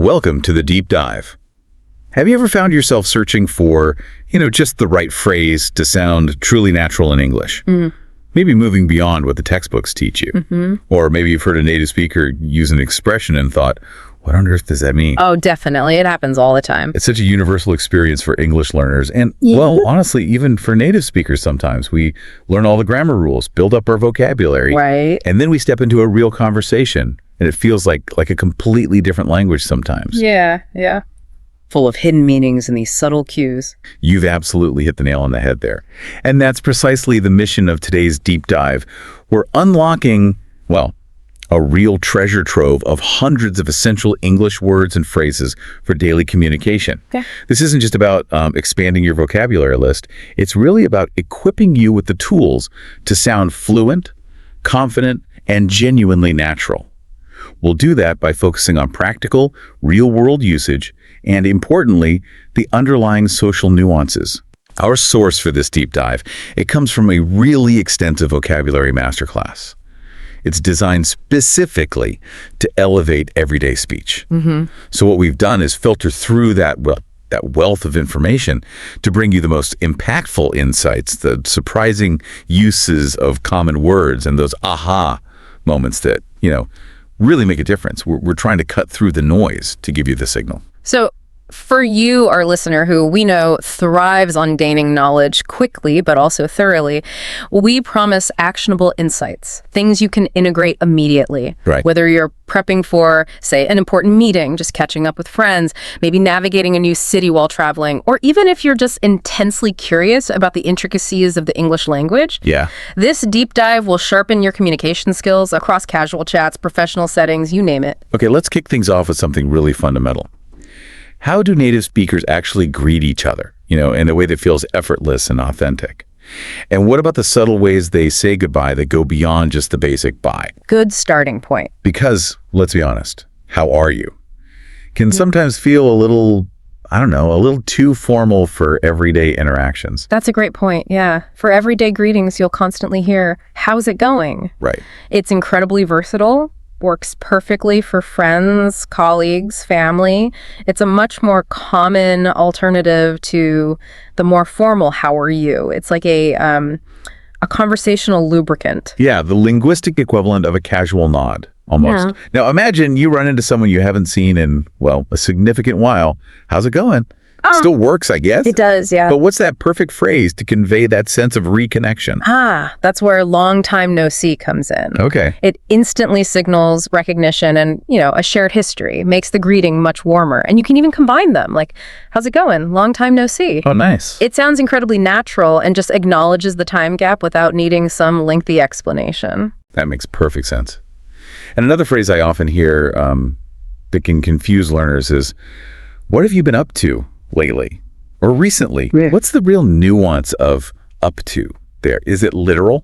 Welcome to the Deep Dive. Have you ever found yourself searching for, just the right phrase to sound truly natural in English? Maybe moving beyond what the textbooks teach you. Or maybe you've heard a native speaker use an expression and thought, what on earth does that mean? Oh, definitely. It happens all the time. It's such a universal experience for English learners. And, well, honestly, even for native speakers sometimes. We learn all the grammar rules, build up our vocabulary. Right. And then we step into a real conversation. And it feels like a completely different language sometimes. Yeah. Full of hidden meanings and these subtle cues. You've absolutely hit the nail on the head there. And that's precisely the mission of today's deep dive. We're unlocking, a real treasure trove of hundreds of essential English words and phrases for daily communication. Yeah. This isn't just about expanding your vocabulary list. It's really about equipping you with the tools to sound fluent, confident, and genuinely natural. We'll do that by focusing on practical, real-world usage, and importantly, the underlying social nuances. Our source for this deep dive, it comes from a really extensive vocabulary masterclass. It's designed specifically to elevate everyday speech. So what we've done is filter through that wealth of information to bring you the most impactful insights, the surprising uses of common words, and those aha moments that, really make a difference. We're trying to cut through the noise to give you the signal. So for you, our listener, who we know thrives on gaining knowledge quickly, but also thoroughly, we promise actionable insights, things you can integrate immediately. Right. Whether you're prepping for, say, an important meeting, just catching up with friends, maybe navigating a new city while traveling, or even if you're just intensely curious about the intricacies of the English language. Yeah. This deep dive will sharpen your communication skills across casual chats, professional settings, you name it. Okay, let's kick things off with something really fundamental. How do native speakers actually greet each other, in a way that feels effortless and authentic? And what about the subtle ways they say goodbye that go beyond just the basic bye? Good starting point. Because, let's be honest, how are you? Can sometimes feel a little too formal for everyday interactions. That's a great point, yeah. For everyday greetings, you'll constantly hear, how's it going? Right. It's incredibly versatile, works perfectly for friends, colleagues, family. It's a much more common alternative to the more formal, how are you? It's like a conversational lubricant. Yeah, the linguistic equivalent of a casual nod, almost. Yeah. Now, imagine you run into someone you haven't seen in, a significant while. How's it going? Still works, I guess. It does, yeah. But what's that perfect phrase to convey that sense of reconnection? That's where long time no see comes in. Okay. It instantly signals recognition and, a shared history, makes the greeting much warmer. And you can even combine them, like, how's it going? Long time no see. Oh, nice. It sounds incredibly natural and just acknowledges the time gap without needing some lengthy explanation. That makes perfect sense. And another phrase I often hear that can confuse learners is, what have you been up to lately or recently? Yeah. What's the real nuance of up to there? Is it literal?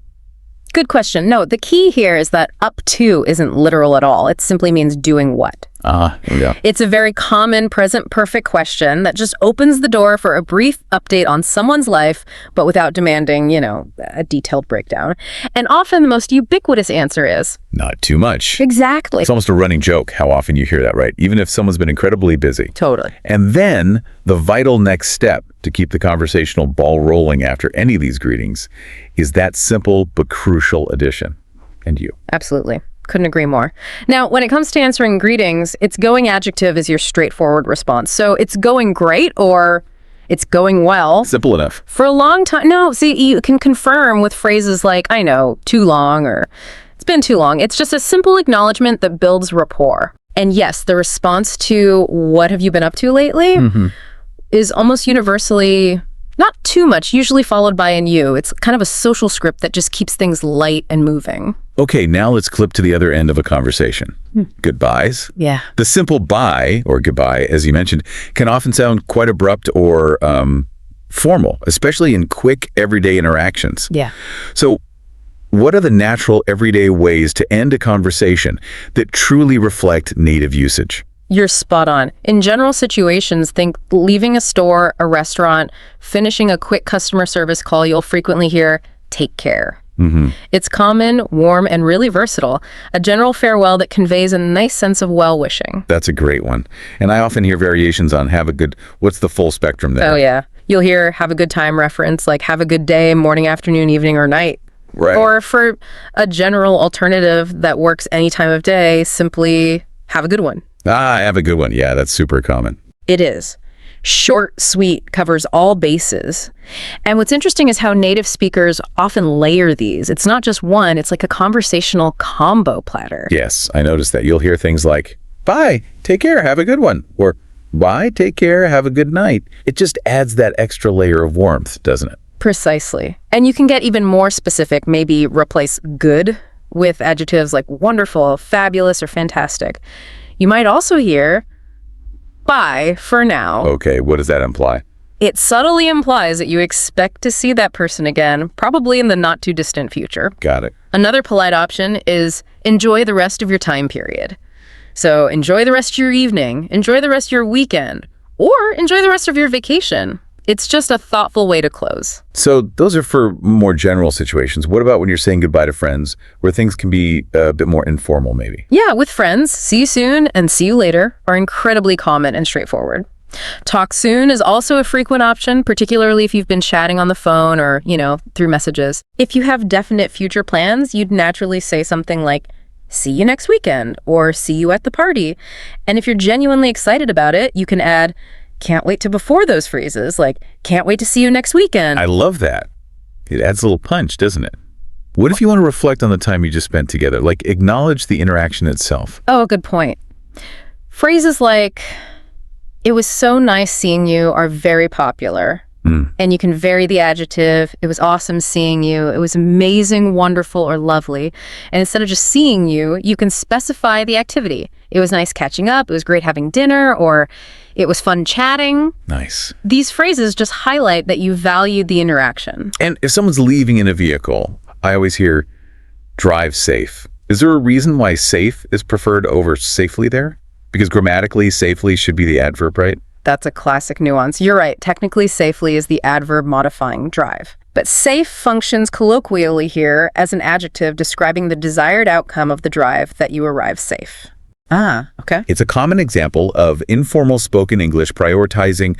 Good question. No, the key here is that up to isn't literal at all. It simply means doing what. Here we go. It's a very common present perfect question that just opens the door for a brief update on someone's life, but without demanding, a detailed breakdown. And often the most ubiquitous answer is, Not too much. exactly. It's almost a running joke how often you hear that, right? Even if someone's been incredibly busy. Totally. And then the vital next step to keep the conversational ball rolling after any of these greetings is that simple but crucial addition. And you. Absolutely. Couldn't agree more. Now, when it comes to answering greetings, its going adjective is your straightforward response. So it's going great or it's going well. Simple enough. For a long time. No, see, you can confirm with phrases like, I know, too long, or it's been too long. It's just a simple acknowledgement that builds rapport. And yes, the response to what have you been up to lately is almost universally not too much, usually followed by an you. It's kind of a social script that just keeps things light and moving. Okay, now let's clip to the other end of a conversation. Goodbyes. Yeah. The simple bye, or goodbye, as you mentioned, can often sound quite abrupt or formal, especially in quick, everyday interactions. Yeah. So what are the natural, everyday ways to end a conversation that truly reflect native usage? You're spot on. In general situations, think leaving a store, a restaurant, finishing a quick customer service call, you'll frequently hear, take care. It's common, warm, and really versatile. A general farewell that conveys a nice sense of well-wishing. That's a great one. And I often hear variations on what's the full spectrum there? Oh, yeah. You'll hear have a good time reference, like have a good day, morning, afternoon, evening, or night. Right. Or for a general alternative that works any time of day, simply have a good one. Ah, have a good one. Yeah, that's super common. It is. Short, sweet, covers all bases. And what's interesting is how native speakers often layer these. It's not just one, it's like a conversational combo platter. Yes, I noticed that. You'll hear things like, bye, take care, have a good one. Or, bye, take care, have a good night. It just adds that extra layer of warmth, doesn't it? Precisely. And you can get even more specific, maybe replace good with adjectives like wonderful, fabulous, or fantastic. You might also hear bye for now. Okay, what does that imply? It subtly implies that you expect to see that person again, probably in the not too distant future. Got it. Another polite option is enjoy the rest of your time period. So enjoy the rest of your evening, enjoy the rest of your weekend, or enjoy the rest of your vacation. It's just a thoughtful way to close. So those are for more general situations. What about when you're saying goodbye to friends, where things can be a bit more informal, maybe? Yeah, with friends, see you soon and see you later are incredibly common and straightforward. Talk soon is also a frequent option, particularly if you've been chatting on the phone or, through messages. If you have definite future plans, you'd naturally say something like, see you next weekend, or see you at the party. And if you're genuinely excited about it, you can add, can't wait to before those phrases, like, can't wait to see you next weekend. I love that. It adds a little punch, doesn't it? What if you want to reflect on the time you just spent together? Like, acknowledge the interaction itself. Oh, good point. Phrases like, it was so nice seeing you are very popular. And you can vary the adjective, it was awesome seeing you, it was amazing, wonderful, or lovely. And instead of just seeing you, you can specify the activity. It was nice catching up, it was great having dinner, or it was fun chatting. Nice. These phrases just highlight that you valued the interaction. And if someone's leaving in a vehicle, I always hear, drive safe. Is there a reason why safe is preferred over safely there? Because grammatically, safely should be the adverb, right? That's a classic nuance. You're right. Technically, safely is the adverb modifying drive. But safe functions colloquially here as an adjective describing the desired outcome of the drive, that you arrive safe. Ah, okay. It's a common example of informal spoken English prioritizing,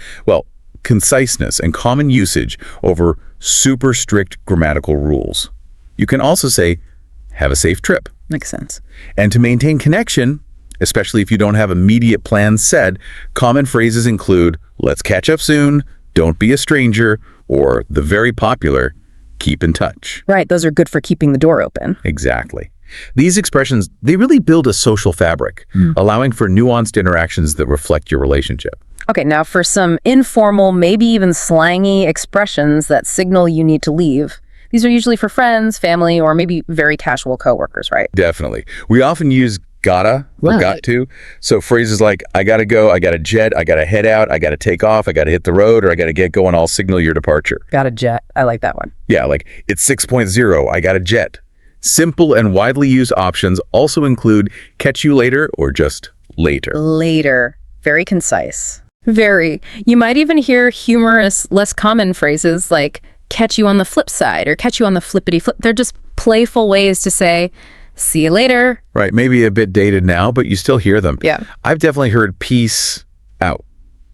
conciseness and common usage over super strict grammatical rules. You can also say, have a safe trip. Makes sense. And to maintain connection, especially if you don't have immediate plans set, common phrases include, let's catch up soon, don't be a stranger, or the very popular, keep in touch. Right, those are good for keeping the door open. Exactly. These expressions, they really build a social fabric, allowing for nuanced interactions that reflect your relationship. Okay, now for some informal, maybe even slangy expressions that signal you need to leave. These are usually for friends, family, or maybe very casual coworkers, right? Definitely. We often use gotta or got to. So phrases like, I gotta go, I gotta jet, I gotta head out, I gotta take off, I gotta hit the road, or I gotta get going, all signal your departure. Got a jet. I like that one. Yeah, like it's 6.0, I gotta jet. Simple and widely used options also include catch you later or just later. Later. Very concise. Very. You might even hear humorous, less common phrases like catch you on the flip side or catch you on the flippity flip. They're just playful ways to say, see you later. Right, maybe a bit dated now, but you still hear them. Yeah. I've definitely heard peace out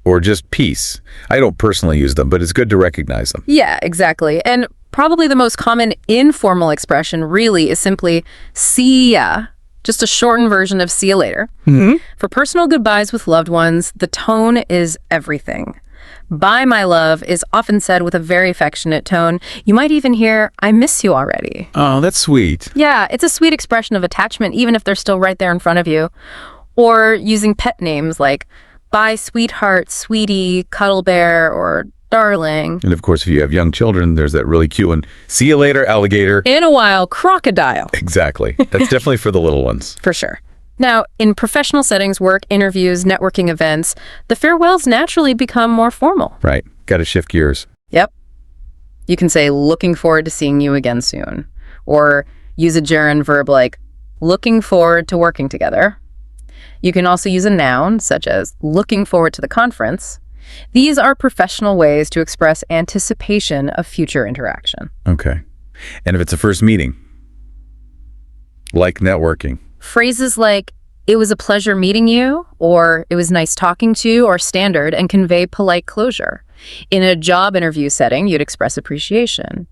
or just peace. I don't personally use them, but it's good to recognize them. Yeah, exactly. And probably the most common informal expression really is simply see ya, just a shortened version of see you later. For personal goodbyes with loved ones, the tone is everything. Bye, my love is often said with a very affectionate tone. You might even hear, I miss you already. Oh, that's sweet. Yeah, it's a sweet expression of attachment, even if they're still right there in front of you. Or using pet names like bye, sweetheart, sweetie, cuddle bear, or darling. And of course, if you have young children, there's that really cute one. See you later, alligator. In a while, crocodile. Exactly. That's definitely for the little ones. For sure. Now, in professional settings, work, interviews, networking events, the farewells naturally become more formal. Right. Got to shift gears. Yep. You can say, looking forward to seeing you again soon. Or use a gerund verb like, looking forward to working together. You can also use a noun, such as looking forward to the conference. These are professional ways to express anticipation of future interaction. Okay. And if it's a first meeting, like networking. Phrases like, it was a pleasure meeting you, or it was nice talking to you, are standard and convey polite closure. In a job interview setting, you'd express appreciation.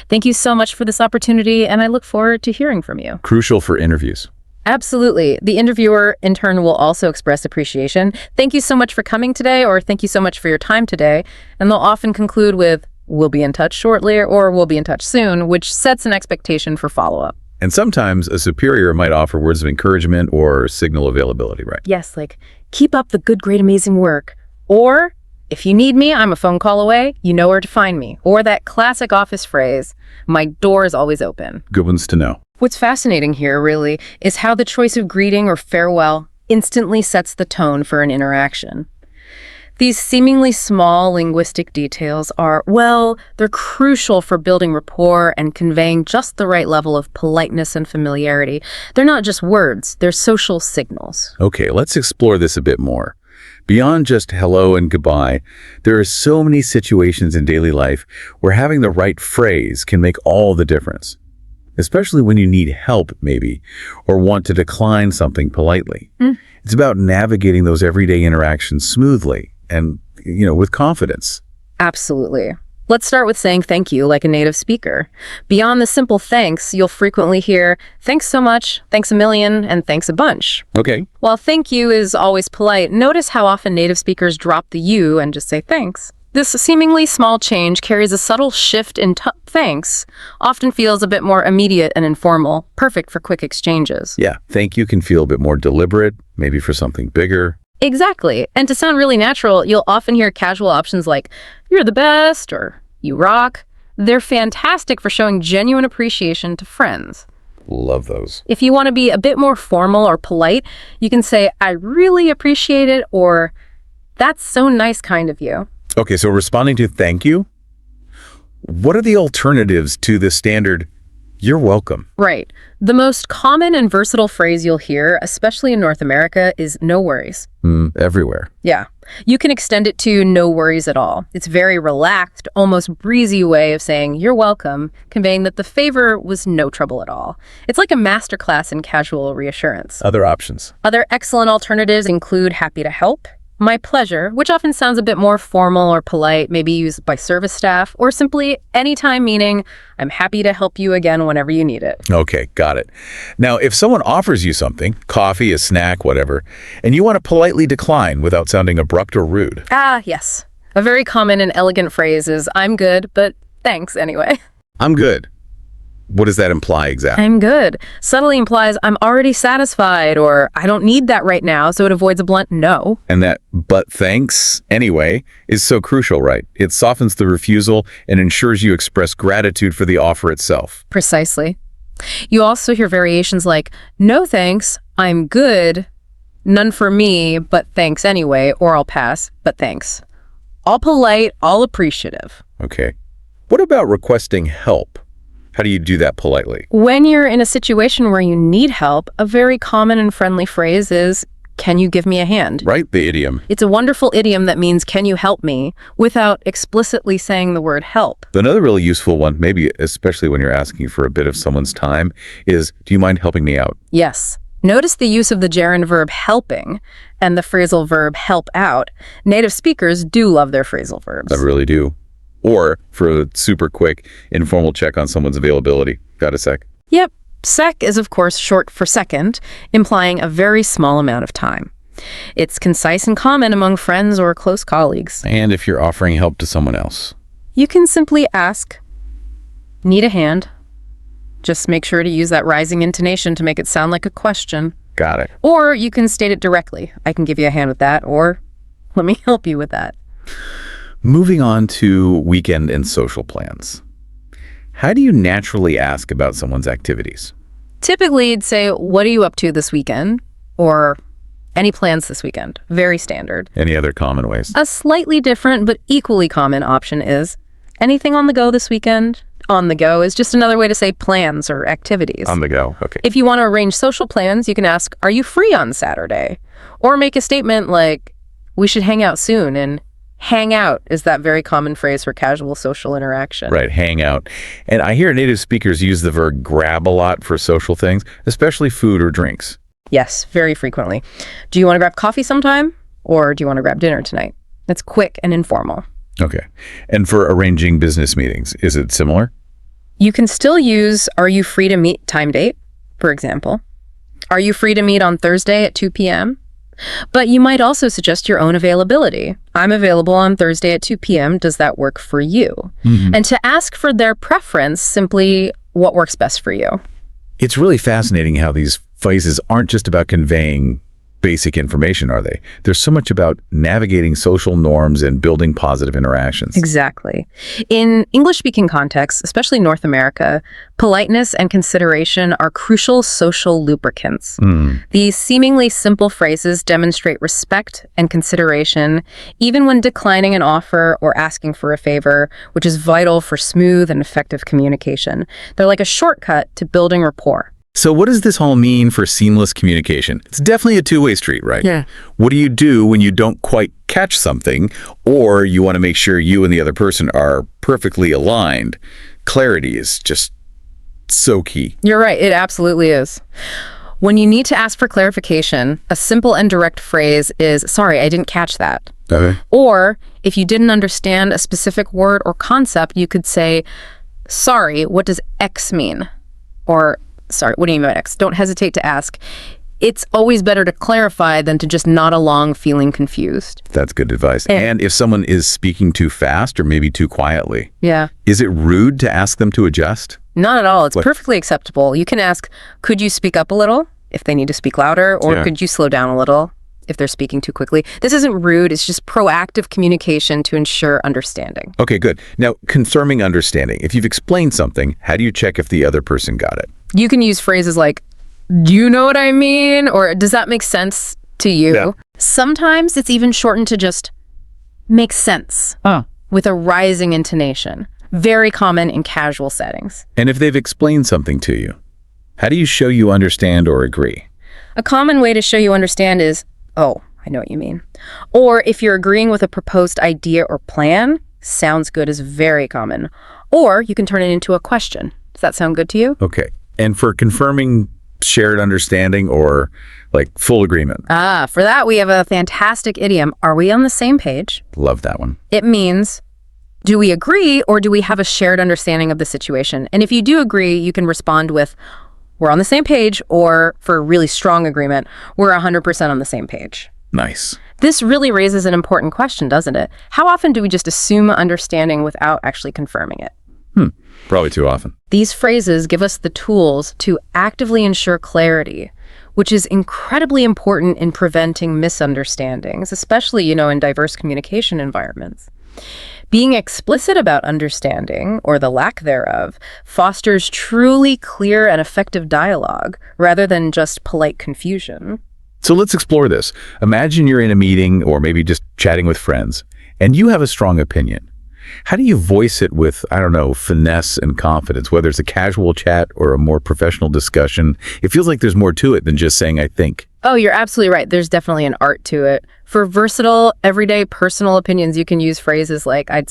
Thank you so much for this opportunity, and I look forward to hearing from you. Crucial for interviews. Absolutely. The interviewer, in turn, will also express appreciation. Thank you so much for coming today, or thank you so much for your time today. And they'll often conclude with, we'll be in touch shortly, or we'll be in touch soon, which sets an expectation for follow-up. And sometimes a superior might offer words of encouragement or signal availability, right? Yes, like, keep up the good, great, amazing work. Or, if you need me, I'm a phone call away, you know where to find me. Or that classic office phrase, my door is always open. Good ones to know. What's fascinating here, really, is how the choice of greeting or farewell instantly sets the tone for an interaction. These seemingly small linguistic details are, well, they're crucial for building rapport and conveying just the right level of politeness and familiarity. They're not just words, they're social signals. Okay, let's explore this a bit more. Beyond just hello and goodbye, there are so many situations in daily life where having the right phrase can make all the difference. Especially when you need help, maybe, or want to decline something politely. It's about navigating those everyday interactions smoothly and, with confidence. Absolutely. Let's start with saying thank you like a native speaker. Beyond the simple thanks, you'll frequently hear, thanks so much, thanks a million, and thanks a bunch. Okay. While thank you is always polite, notice how often native speakers drop the you and just say thanks. This seemingly small change carries a subtle shift in thanks, often feels a bit more immediate and informal, perfect for quick exchanges. Yeah, thank you can feel a bit more deliberate, maybe for something bigger. Exactly. And to sound really natural, you'll often hear casual options like, you're the best, or you rock. They're fantastic for showing genuine appreciation to friends. Love those. If you want to be a bit more formal or polite, you can say, I really appreciate it, or that's so nice kind of you. Okay, so responding to thank you, what are the alternatives to the standard, you're welcome? Right. The most common and versatile phrase you'll hear, especially in North America, is no worries. Everywhere. Yeah. You can extend it to no worries at all. It's a very relaxed, almost breezy way of saying you're welcome, conveying that the favor was no trouble at all. It's like a masterclass in casual reassurance. Other options. Other excellent alternatives include happy to help, my pleasure, which often sounds a bit more formal or polite, maybe used by service staff, or simply anytime, meaning I'm happy to help you again whenever you need it. Okay, got it. Now, if someone offers you something, coffee, a snack, whatever, and you want to politely decline without sounding abrupt or rude. Ah, yes. A very common and elegant phrase is, I'm good, but thanks anyway. I'm good. What does that imply exactly? I'm good subtly implies I'm already satisfied, or I don't need that right now, so it avoids a blunt no. And that but thanks anyway is so crucial, right? It softens the refusal and ensures you express gratitude for the offer itself. Precisely. You also hear variations like, no thanks, I'm good, none for me, but thanks anyway, or I'll pass, but thanks. All polite, all appreciative. Okay. What about requesting help? How do you do that politely? When you're in a situation where you need help, a very common and friendly phrase is, can you give me a hand? Right, the idiom. It's a wonderful idiom that means, can you help me, without explicitly saying the word help. Another really useful one, maybe especially when you're asking for a bit of someone's time, is, do you mind helping me out? Yes. Notice the use of the gerund verb helping and the phrasal verb help out. Native speakers do love their phrasal verbs. I really do. Or for a super quick, informal check on someone's availability. Got a sec? Yep. Sec is, of course, short for second, implying a very small amount of time. It's concise and common among friends or close colleagues. And if you're offering help to someone else. You can simply ask, need a hand? Just make sure to use that rising intonation to make it sound like a question. Got it. Or you can state it directly. I can give you a hand with that, or let me help you with that. Moving on to weekend and social plans. How do you naturally ask about someone's activities? Typically, you'd say, what are you up to this weekend? Or any plans this weekend? Very standard. Any other common ways? A slightly different but equally common option is, anything on the go this weekend? On the go is just another way to say plans or activities. On the go, okay. If you want to arrange social plans, you can ask, are you free on Saturday? Or make a statement like, we should hang out soon, and Hang out is that very common phrase for casual social interaction. Right, hang out. And I hear native speakers use the verb grab a lot for social things, especially food or drinks. Yes, very frequently. Do you want to grab coffee sometime? Or do you want to grab dinner tonight? That's quick and informal. Okay. And for arranging business meetings, is it similar? You can still use, are you free to meet time date, for example. Are you free to meet on Thursday at 2 p.m.? But you might also suggest your own availability. I'm available on Thursday at 2 p.m. Does that work for you? And to ask for their preference, simply what works best for you. It's really fascinating how these phrases aren't just about conveying basic information, are they? There's so much about navigating social norms and building positive interactions. Exactly. In English-speaking contexts, especially North America, politeness and consideration are crucial social lubricants. These seemingly simple phrases demonstrate respect and consideration, even when declining an offer or asking for a favor, which is vital for smooth and effective communication. They're like a shortcut to building rapport. So what does this all mean for seamless communication? It's definitely a two-way street, right? Yeah. What do you do when you don't quite catch something, or you want to make sure you and the other person are perfectly aligned? Clarity is just so key. You're right. It absolutely is. When you need to ask for clarification, a simple and direct phrase is, sorry, I didn't catch that. Okay. Or if you didn't understand a specific word or concept, you could say, sorry, what does X mean? Or, sorry, what do you mean by X? Don't hesitate to ask. It's always better to clarify than to just nod along feeling confused. That's good advice. And if someone is speaking too fast or maybe too quietly, Yeah. is it rude to ask them to adjust? Not at all. It's perfectly acceptable. You can ask, could you speak up a little if they need to speak louder? Or could you slow down a little if they're speaking too quickly? This isn't rude. It's just proactive communication to ensure understanding. Okay, good. Now, confirming understanding. If you've explained something, how do you check if the other person got it? You can use phrases like, do you know what I mean? Or does that make sense to you? Yeah. Sometimes it's even shortened to just make sense with a rising intonation. Very common in casual settings. And if they've explained something to you, how do you show you understand or agree? A common way to show you understand is, oh, I know what you mean. Or if you're agreeing with a proposed idea or plan, sounds good is very common. Or you can turn it into a question. Does that sound good to you? Okay. And for confirming shared understanding or like full agreement? For that, we have a fantastic idiom. Are we on the same page? Love that one. It means, do we agree or do we have a shared understanding of the situation? And if you do agree, you can respond with, we're on the same page, or for really strong agreement, we're 100% on the same page. Nice. This really raises an important question, doesn't it? How often do we just assume understanding without actually confirming it? Probably too often. These phrases give us the tools to actively ensure clarity, which is incredibly important in preventing misunderstandings, especially, in diverse communication environments. Being explicit about understanding, or the lack thereof, fosters truly clear and effective dialogue, rather than just polite confusion. So let's explore this. Imagine you're in a meeting or maybe just chatting with friends, and you have a strong opinion. How do you voice it with, finesse and confidence, whether it's a casual chat or a more professional discussion? It feels like there's more to it than just saying, I think. Oh, you're absolutely right. There's definitely an art to it. For versatile, everyday, personal opinions, you can use phrases like, I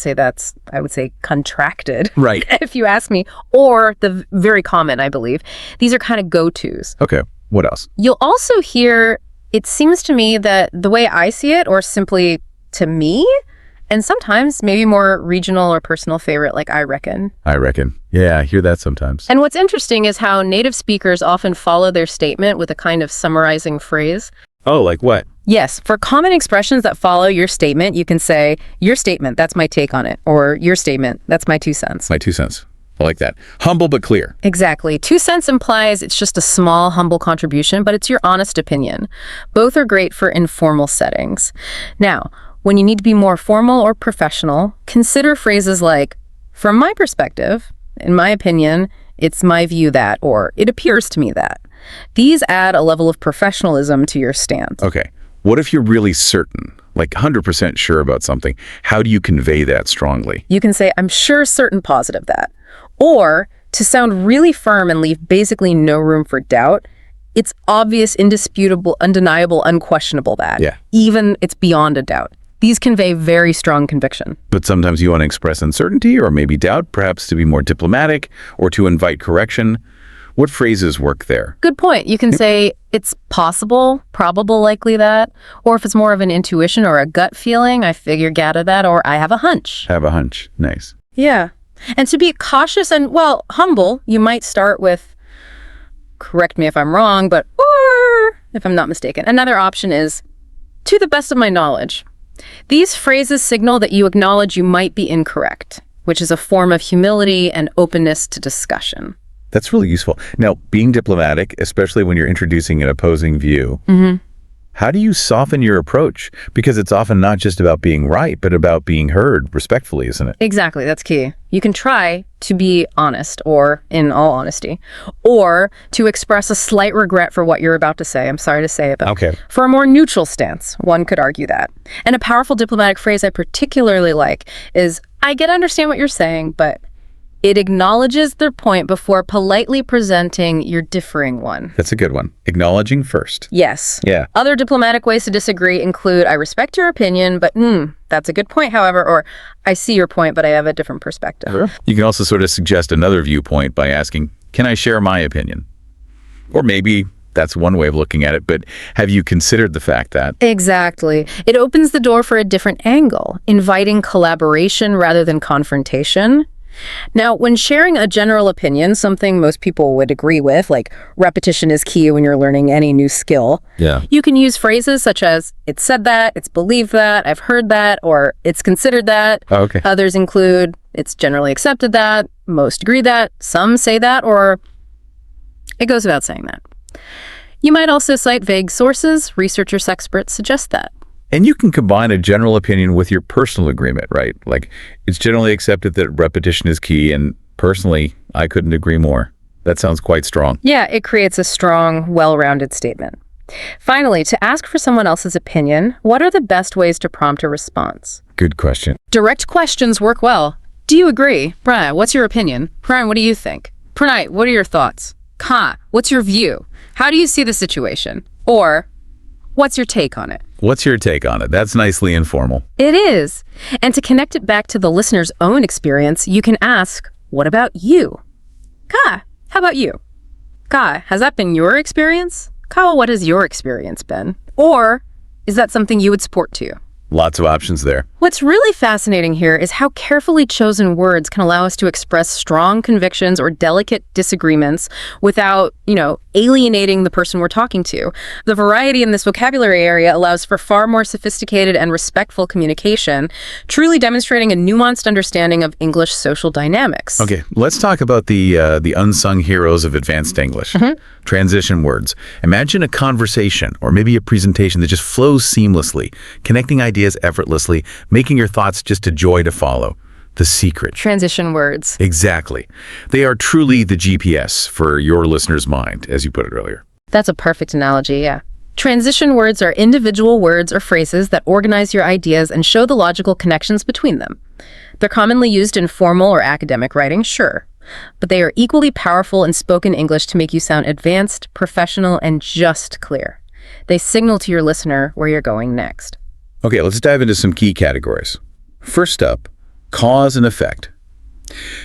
would say contracted. Right. If you ask me, or the very common, I believe. These are kind of go-tos. Okay. What else? You'll also hear, it seems to me that the way I see it, or simply to me, and sometimes maybe more regional or personal favorite, like I reckon. I reckon. Yeah, I hear that sometimes. And what's interesting is how native speakers often follow their statement with a kind of summarizing phrase. Oh, like what? Yes, for common expressions that follow your statement, you can say, your statement, that's my take on it. Or your statement, that's my 2 cents. My 2 cents. I like that. Humble but clear. Exactly. 2 cents implies it's just a small, humble contribution, but it's your honest opinion. Both are great for informal settings. Now, when you need to be more formal or professional, consider phrases like, from my perspective, in my opinion, it's my view that, or it appears to me that. These add a level of professionalism to your stance. Okay. What if you're really certain, like 100% sure about something? How do you convey that strongly? You can say, I'm sure, certain, positive that. Or, to sound really firm and leave basically no room for doubt, it's obvious, indisputable, undeniable, unquestionable that. Yeah. Even it's beyond a doubt. These convey very strong conviction. But sometimes you want to express uncertainty or maybe doubt, perhaps to be more diplomatic or to invite correction. What phrases work there? Good point. You can say it's possible, probable, likely that, or if it's more of an intuition or a gut feeling, I figure gather that, or I have a hunch. Have a hunch. Nice. Yeah. And to be cautious and, well, humble, you might start with, correct me if I'm wrong, but, or, if I'm not mistaken. Another option is, to the best of my knowledge. These phrases signal that you acknowledge you might be incorrect, which is a form of humility and openness to discussion. That's really useful. Now, being diplomatic, especially when you're introducing an opposing view, how do you soften your approach? Because it's often not just about being right, but about being heard respectfully, isn't it? Exactly. That's key. You can try to be honest, or in all honesty, or to express a slight regret for what you're about to say. I'm sorry to say it, but Okay. for a more neutral stance, one could argue that. And a powerful diplomatic phrase I particularly like is, I get to understand what you're saying, but it acknowledges their point before politely presenting your differing one. That's a good one. Acknowledging first. Yes. Yeah. Other diplomatic ways to disagree include, I respect your opinion, but that's a good point, however, or I see your point, but I have a different perspective. Sure. You can also sort of suggest another viewpoint by asking, can I share my opinion? Or maybe that's one way of looking at it, but have you considered the fact that? Exactly. It opens the door for a different angle, inviting collaboration rather than confrontation. Now, when sharing a general opinion, something most people would agree with, like repetition is key when you're learning any new skill, you can use phrases such as, it's said that, it's believed that, I've heard that, or it's considered that. Oh, okay. Others include, it's generally accepted that, most agree that, some say that, or it goes without saying that. You might also cite vague sources. Researchers, experts suggest that. And you can combine a general opinion with your personal agreement, right? Like, it's generally accepted that repetition is key, and personally, I couldn't agree more. That sounds quite strong. Yeah, it creates a strong, well-rounded statement. Finally, to ask for someone else's opinion, what are the best ways to prompt a response? Good question. Direct questions work well. Do you agree? Brian, what's your opinion? Brian, what do you think? Pranay, what are your thoughts? Ka, what's your view? How do you see the situation? Or, what's your take on it? What's your take on it? That's nicely informal. It is. And to connect it back to the listener's own experience, you can ask, what about you? Ka, how about you? Ka, has that been your experience? Ka, what has your experience been? Or is that something you would support too? Lots of options there. What's really fascinating here is how carefully chosen words can allow us to express strong convictions or delicate disagreements without, alienating the person we're talking to. The variety in this vocabulary area allows for far more sophisticated and respectful communication, truly demonstrating a nuanced understanding of English social dynamics. Okay, let's talk about the unsung heroes of advanced English. Transition words. Imagine a conversation or maybe a presentation that just flows seamlessly, connecting ideas effortlessly, making your thoughts just a joy to follow. The secret. Transition words. Exactly. They are truly the GPS for your listener's mind, as you put it earlier. That's a perfect analogy, yeah. Transition words are individual words or phrases that organize your ideas and show the logical connections between them. They're commonly used in formal or academic writing, sure, but they are equally powerful in spoken English to make you sound advanced, professional, and just clear. They signal to your listener where you're going next. Okay, let's dive into some key categories. First up, cause and effect.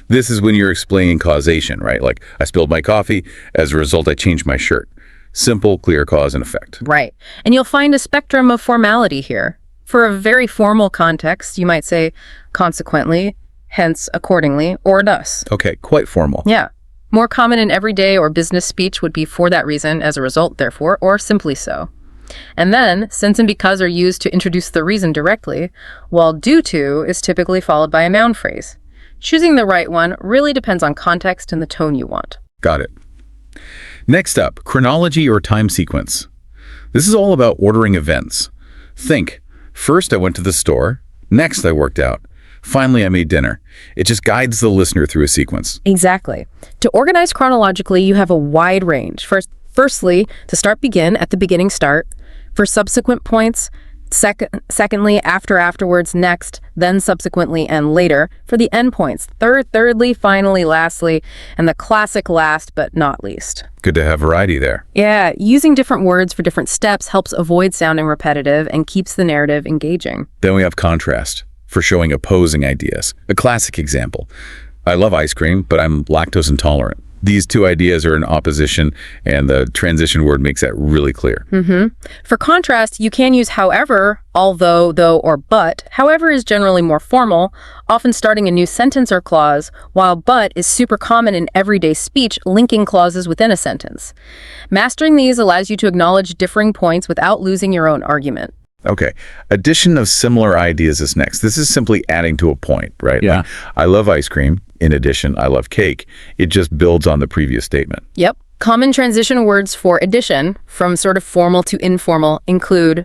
This is when you're explaining causation, right? Like, I spilled my coffee, as a result I changed my shirt. Simple, clear cause and effect. Right. And you'll find a spectrum of formality here. For a very formal context, you might say, consequently, hence, accordingly, or thus. Okay, quite formal. Yeah. More common in everyday or business speech would be for that reason, as a result, therefore, or simply so. And then, since and because are used to introduce the reason directly, while due to is typically followed by a noun phrase. Choosing the right one really depends on context and the tone you want. Got it. Next up, chronology or time sequence. This is all about ordering events. Think, first I went to the store, next I worked out, finally I made dinner. It just guides the listener through a sequence. Exactly. To organize chronologically, you have a wide range. Firstly, to start begin at the beginning start. For subsequent points, Secondly, after, afterwards, next, then, subsequently, and later for the endpoints. Thirdly, finally, lastly, and the classic last but not least. Good to have variety there. Yeah, using different words for different steps helps avoid sounding repetitive and keeps the narrative engaging. Then we have contrast for showing opposing ideas. A classic example. I love ice cream, but I'm lactose intolerant. These two ideas are in opposition, and the transition word makes that really clear. For contrast, you can use however, although, though, or but. However is generally more formal, often starting a new sentence or clause, while but is super common in everyday speech, linking clauses within a sentence. Mastering these allows you to acknowledge differing points without losing your own argument. Okay. Addition of similar ideas is next. This is simply adding to a point, right? Yeah. Like, I love ice cream. In addition, I love cake. It just builds on the previous statement. Yep. Common transition words for addition, from sort of formal to informal, include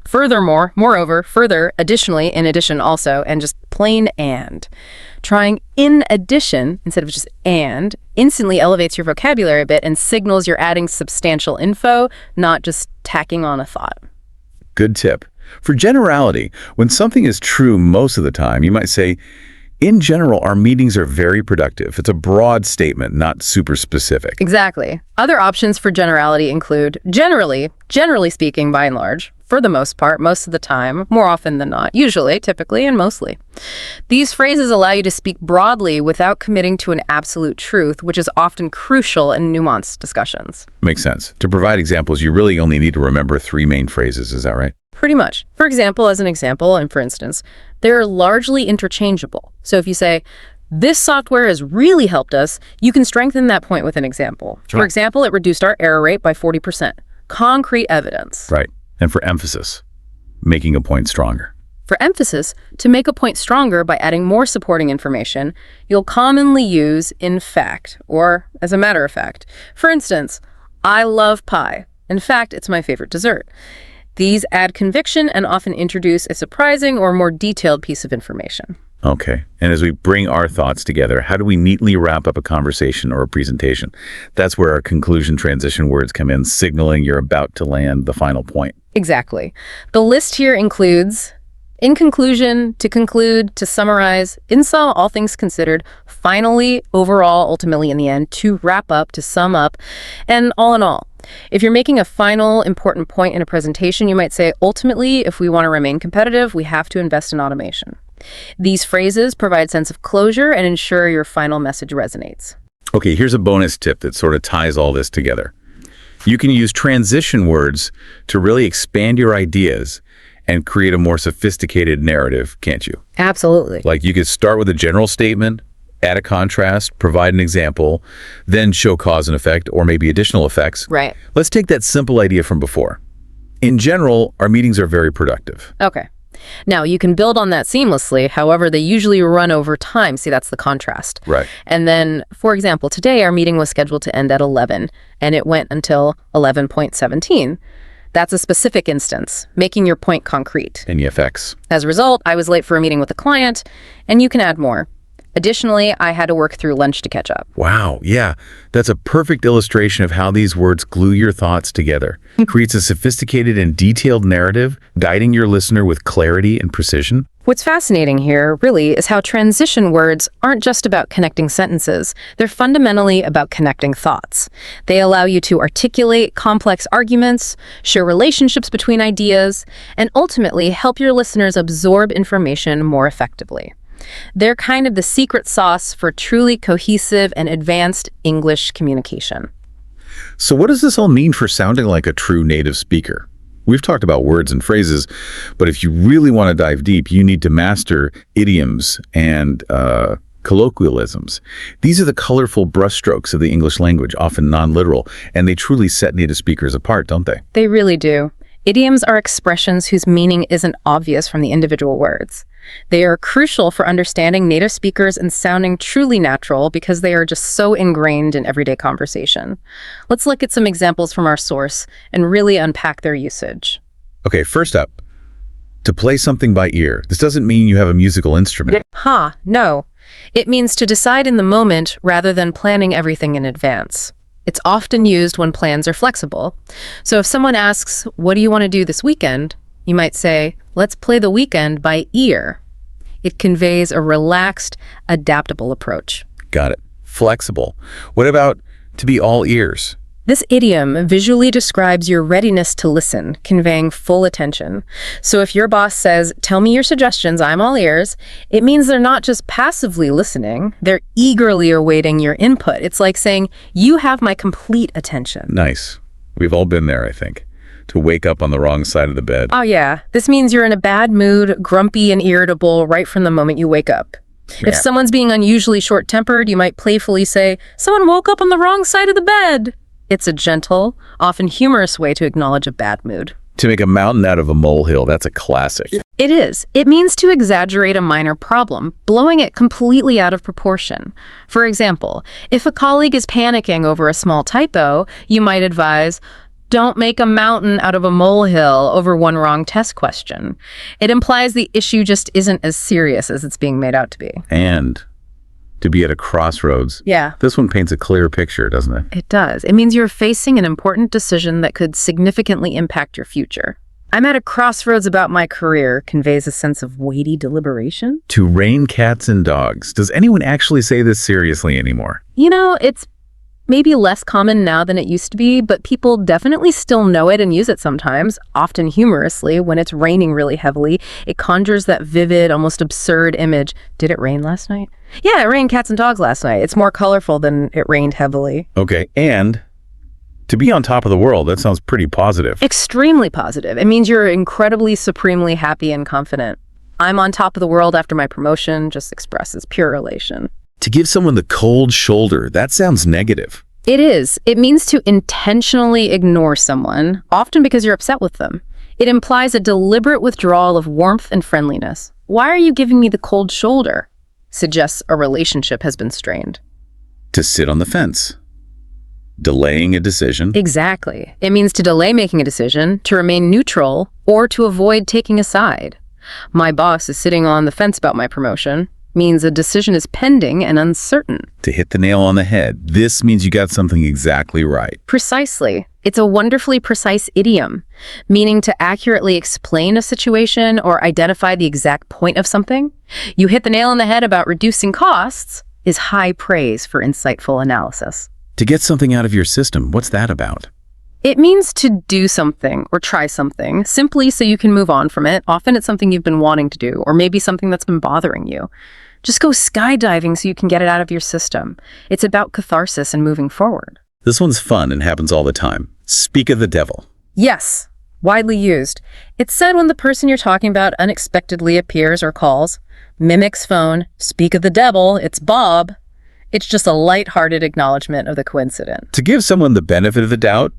furthermore, moreover, further, additionally, in addition also, and just plain and. Trying in addition instead of just and instantly elevates your vocabulary a bit and signals you're adding substantial info, not just tacking on a thought. Good tip. For generality, when something is true most of the time, you might say, in general, our meetings are very productive. It's a broad statement, not super specific. Exactly. Other options for generality include generally speaking, by and large, for the most part, most of the time, more often than not, usually, typically, and mostly. These phrases allow you to speak broadly without committing to an absolute truth, which is often crucial in nuanced discussions. Makes sense. To provide examples, you really only need to remember three main phrases. Is that right? Pretty much. For example, and for instance, they're largely interchangeable. So if you say, this software has really helped us, you can strengthen that point with an example. Sure. For example, it reduced our error rate by 40%. Concrete evidence. Right. And for emphasis, making a point stronger. For emphasis, to make a point stronger by adding more supporting information, you'll commonly use in fact, or as a matter of fact. For instance, I love pie. In fact, it's my favorite dessert. These add conviction and often introduce a surprising or more detailed piece of information. Okay. And as we bring our thoughts together, how do we neatly wrap up a conversation or a presentation? That's where our conclusion transition words come in, signaling you're about to land the final point. Exactly. The list here includes in conclusion, to conclude, to summarize, in sum, all things considered, finally, overall, ultimately in the end, to wrap up, to sum up, and all in all. If you're making a final important point in a presentation, you might say, ultimately, if we want to remain competitive, we have to invest in automation. These phrases provide sense of closure and ensure your final message resonates. Okay, here's a bonus tip that sort of ties all this together. You can use transition words to really expand your ideas and create a more sophisticated narrative, can't you? Absolutely. Like you could start with a general statement, add a contrast, provide an example, then show cause and effect, or maybe additional effects. Right. Let's take that simple idea from before. In general, our meetings are very productive. Okay. Now, you can build on that seamlessly. However, they usually run over time. See, that's the contrast. Right. And then, for example, today our meeting was scheduled to end at 11, and it went until 11:17. That's a specific instance, making your point concrete. Any effects? As a result, I was late for a meeting with a client, and you can add more. Additionally, I had to work through lunch to catch up. Wow, yeah. That's a perfect illustration of how these words glue your thoughts together. Creates a sophisticated and detailed narrative, guiding your listener with clarity and precision. What's fascinating here, really, is how transition words aren't just about connecting sentences. They're fundamentally about connecting thoughts. They allow you to articulate complex arguments, show relationships between ideas, and ultimately help your listeners absorb information more effectively. They're kind of the secret sauce for truly cohesive and advanced English communication. So what does this all mean for sounding like a true native speaker? We've talked about words and phrases, but if you really want to dive deep, you need to master idioms and colloquialisms. These are the colorful brushstrokes of the English language, often non-literal, and they truly set native speakers apart, don't they? They really do. Idioms are expressions whose meaning isn't obvious from the individual words. They are crucial for understanding native speakers and sounding truly natural because they are just so ingrained in everyday conversation. Let's look at some examples from our source and really unpack their usage. Okay, first up, to play something by ear. This doesn't mean you have a musical instrument. No. It means to decide in the moment rather than planning everything in advance. It's often used when plans are flexible. So if someone asks, what do you want to do this weekend? You might say, let's play the weekend by ear. It conveys a relaxed, adaptable approach. Got it. Flexible. What about to be all ears? This idiom visually describes your readiness to listen, conveying full attention. So if your boss says, tell me your suggestions, I'm all ears, it means they're not just passively listening, they're eagerly awaiting your input. It's like saying, you have my complete attention. Nice. We've all been there, I think. To wake up on the wrong side of the bed. Oh yeah, this means you're in a bad mood, grumpy and irritable right from the moment you wake up. Yeah. If someone's being unusually short-tempered, you might playfully say, someone woke up on the wrong side of the bed. It's a gentle, often humorous way to acknowledge a bad mood. To make a mountain out of a molehill, that's a classic. It is. It means to exaggerate a minor problem, blowing it completely out of proportion. For example, if a colleague is panicking over a small typo, you might advise, don't make a mountain out of a molehill over one wrong test question. It implies the issue just isn't as serious as it's being made out to be. And to be at a crossroads. Yeah. This one paints a clear picture, doesn't it? It does. It means you're facing an important decision that could significantly impact your future. I'm at a crossroads about my career conveys a sense of weighty deliberation. To rein cats and dogs. Does anyone actually say this seriously anymore? You know, it's maybe less common now than it used to be, but people definitely still know it and use it sometimes, often humorously. When it's raining really heavily, it conjures that vivid, almost absurd image. Did it rain last night? Yeah, it rained cats and dogs last night. It's more colorful than it rained heavily. Okay, and to be on top of the world, that sounds pretty positive. Extremely positive. It means you're incredibly, supremely happy and confident. I'm on top of the world after my promotion just expresses pure elation. To give someone the cold shoulder, that sounds negative. It is. It means to intentionally ignore someone, often because you're upset with them. It implies a deliberate withdrawal of warmth and friendliness. Why are you giving me the cold shoulder? Suggests a relationship has been strained. To sit on the fence. Delaying a decision. Exactly. It means to delay making a decision, to remain neutral, or to avoid taking a side. My boss is sitting on the fence about my promotion. Means a decision is pending and uncertain. To hit the nail on the head. This means you got something exactly right. Precisely. It's a wonderfully precise idiom, meaning to accurately explain a situation or identify the exact point of something. You hit the nail on the head about reducing costs is high praise for insightful analysis. To get something out of your system, what's that about? It means to do something or try something simply so you can move on from it. Often it's something you've been wanting to do, or maybe something that's been bothering you. Just go skydiving so you can get it out of your system. It's about catharsis and moving forward. This one's fun and happens all the time. Speak of the devil. Yes, widely used. It's said when the person you're talking about unexpectedly appears or calls, mimics phone, speak of the devil, it's Bob. It's just a lighthearted acknowledgement of the coincidence. To give someone the benefit of the doubt,